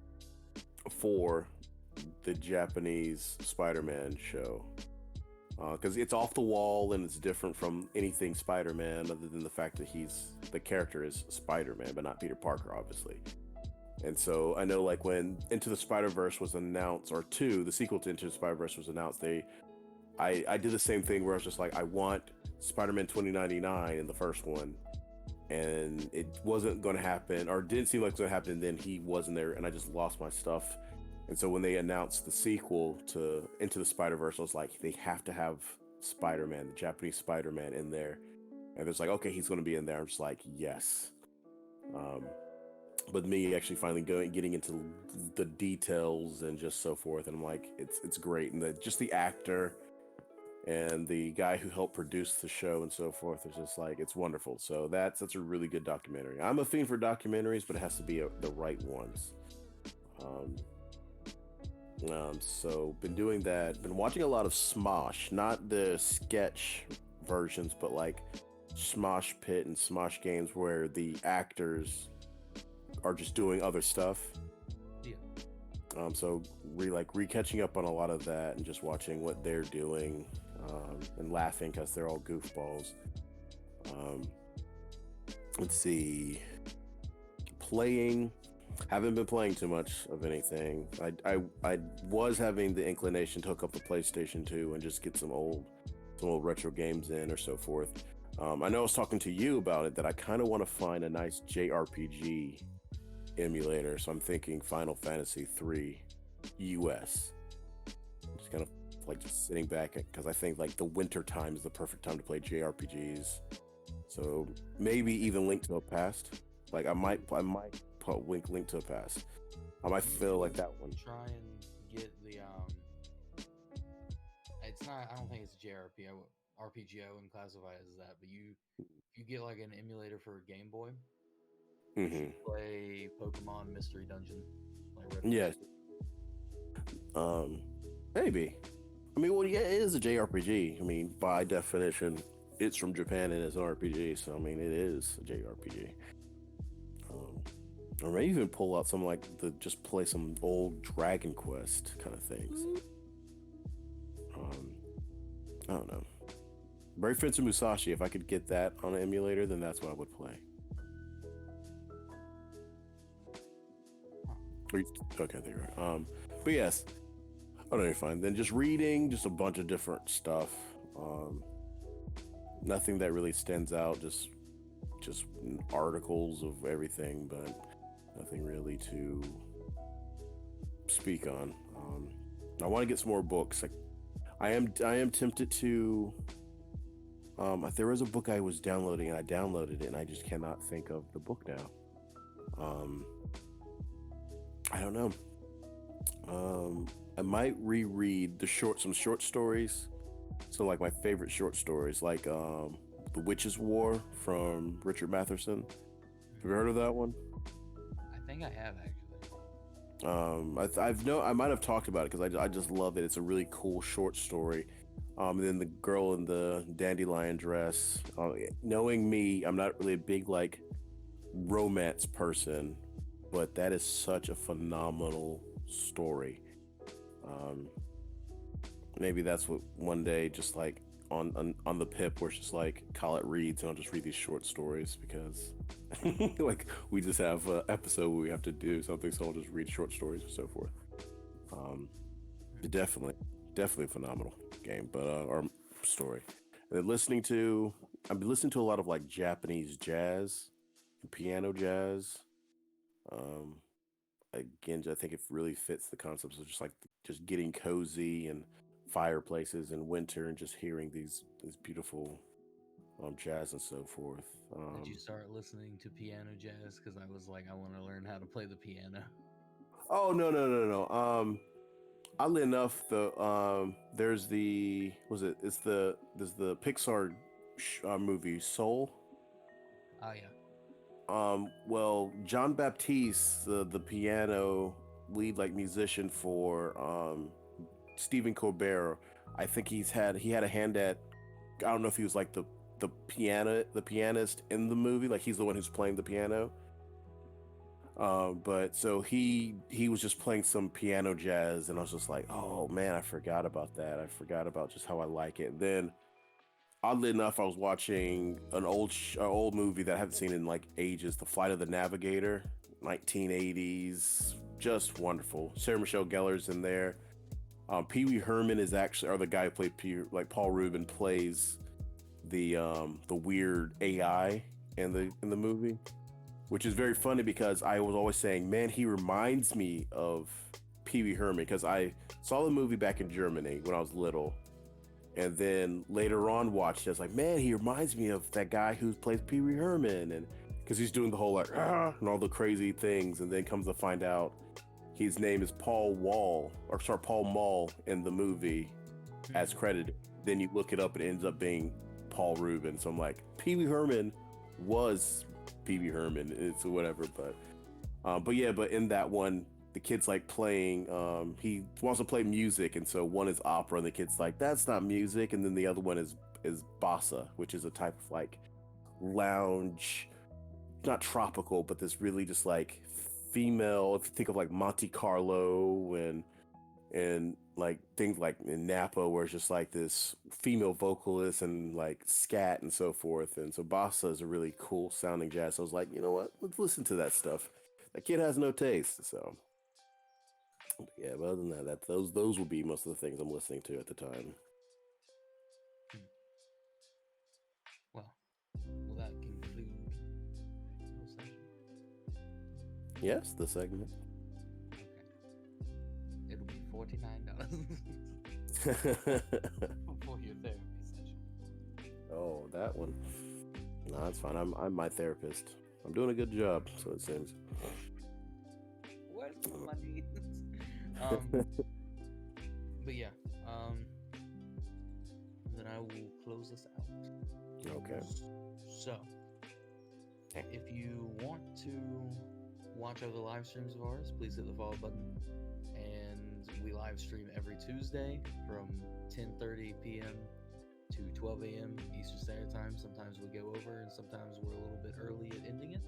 for the Japanese Spider-Man show, because it's off the wall and it's different from anything Spider-Man, other than the fact that the character is Spider-Man, but not Peter Parker, obviously. And so I know, like, when Into the Spider-Verse was announced, or two, the sequel to Into the Spider-Verse was announced, I did the same thing where I was just like, I want Spider-Man 2099 in the first one, and it wasn't going to happen, or didn't seem like it was going to happen. And then he wasn't there, and I just lost my stuff. And so when they announced the sequel to Into the Spider-Verse, I was like, they have to have Spider-Man, the Japanese Spider-Man, in there. And it's like, okay, he's going to be in there. I'm just like, yes. But me actually finally getting into the details and just so forth, and I'm like, it's great, and just the actor and the guy who helped produce the show and so forth is just like, it's wonderful. So that's a really good documentary. I'm a fiend for documentaries, but it has to be the right ones. So been doing that. Been watching a lot of Smosh, not the sketch versions, but like Smosh Pit and Smosh games where the actors are just doing other stuff. Yeah. So catching up on a lot of that and just watching what they're doing, and laughing because they're all goofballs. Let's see. Haven't been playing too much of anything. I was having the inclination to hook up the PlayStation 2 and just get some old retro games in or so forth. I know I was talking to you about it, that I kind of want to find a nice JRPG emulator, so I'm thinking Final Fantasy 3 US. Just kind of like just sitting back, because I think like the winter time is the perfect time to play JRPGs. So maybe even Link to the Past. Like I might put Link to the Past. I might feel like that one. Try and get the it's not, I don't think it's JRPG. RPG, I wouldn't classify it as that, but you get like an emulator for Game Boy. You should play Pokemon Mystery Dungeon. Yes. Maybe. I mean, well, yeah, it is a JRPG. I mean, by definition, it's from Japan and it's an RPG. So I mean, it is a JRPG. Or maybe even pull out some just play some old Dragon Quest kind of things. I don't know. Brave Fencer Musashi, if I could get that on an emulator, then that's what I would play. Okay, there you are. But yes, I don't know, fine. Then just reading, just a bunch of different stuff. Nothing that really stands out, just articles of everything, but nothing really to speak on. I want to get some more books. Like, I am tempted to. There was a book I was downloading, and I downloaded it, and I just cannot think of the book now. I don't know. I might reread some short stories. So like my favorite short stories, like The Witch's War from Richard Matheson. Have you heard of that one? I think I have, I actually. might have talked about it because I just love it. It's a really cool short story. And then the girl in the dandelion dress. Knowing me, I'm not really a big like romance person, but that is such a phenomenal story. Maybe that's what one day, just like on the PiP, where it's just like Colette reads, and I'll just read these short stories because like we just have an episode where we have to do something, so I'll just read short stories and so forth. Definitely a phenomenal game, but or story. And then I've been listening to a lot of like Japanese jazz and piano jazz. Again, I think it really fits the concepts of just getting cozy and fireplaces in winter and just hearing these beautiful jazz and so forth. Did you start listening to piano jazz? Because I was like, I want to learn how to play the piano. Oh no. Oddly enough, there's there's the Pixar movie Soul. Oh yeah. Well, John Baptiste, the piano lead musician for Stephen Colbert, I think he had a hand at. I don't know if he was like the the pianist in the movie. Like he's the one who's playing the piano. But so he was just playing some piano jazz, and I was just like, oh man, I forgot about that. I forgot about just how I like it. And then, oddly enough, I was watching an old movie that I haven't seen in like ages, The Flight of the Navigator, 1980s, just wonderful. Sarah Michelle Gellar's in there. Pee Wee Herman is actually, or the guy who played like Paul Rubin plays the weird AI in the movie, which is very funny because I was always saying, man, he reminds me of Pee Wee Herman, because I saw the movie back in Germany when I was little, and then later on watched it. I was like, man, he reminds me of that guy who plays Pee Wee Herman, and because he's doing the whole like and all the crazy things, and then comes to find out his name is Paul Mall in the movie as credited. Then you look it up and it ends up being Paul Rubin. So I'm like, Pee Wee Herman was Pee Wee Herman. It's whatever, but yeah, but in that one, the kid's like playing. He wants to play music, and so one is opera, and the kid's like, "That's not music," and then the other one is bossa, which is a type of like lounge, not tropical, but this really just like female. If you think of like Monte Carlo and like things like in Napa, where it's just like this female vocalist and like scat and so forth. And so bossa is a really cool sounding jazz. So I was like, you know what? Let's listen to that stuff. That kid has no taste. So yeah, but other than that, those will be most of the things I'm listening to at the time. Well, will that conclude the session? Yes, the segment. Okay. It'll be $49 for your therapy session. Oh, that one. No, that's fine. I'm my therapist. I'm doing a good job, so it seems. What money? But yeah, then I will close this out. Okay. So, if you want to watch other live streams of ours, please hit the follow button. And we live stream every Tuesday from 10:30 p.m. to 12 a.m. Eastern Standard Time. Sometimes we go over, and sometimes we're a little bit early at ending it.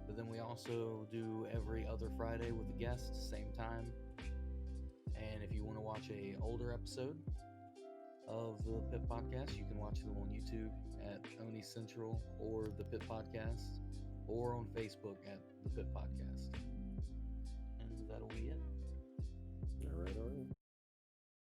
But then we also do every other Friday with a guest, same time. And if you want to watch a older episode of the PiP Podcast, you can watch them on YouTube at Oni Central or the PiP Podcast, or on Facebook at the PiP Podcast. And that'll be it. All right.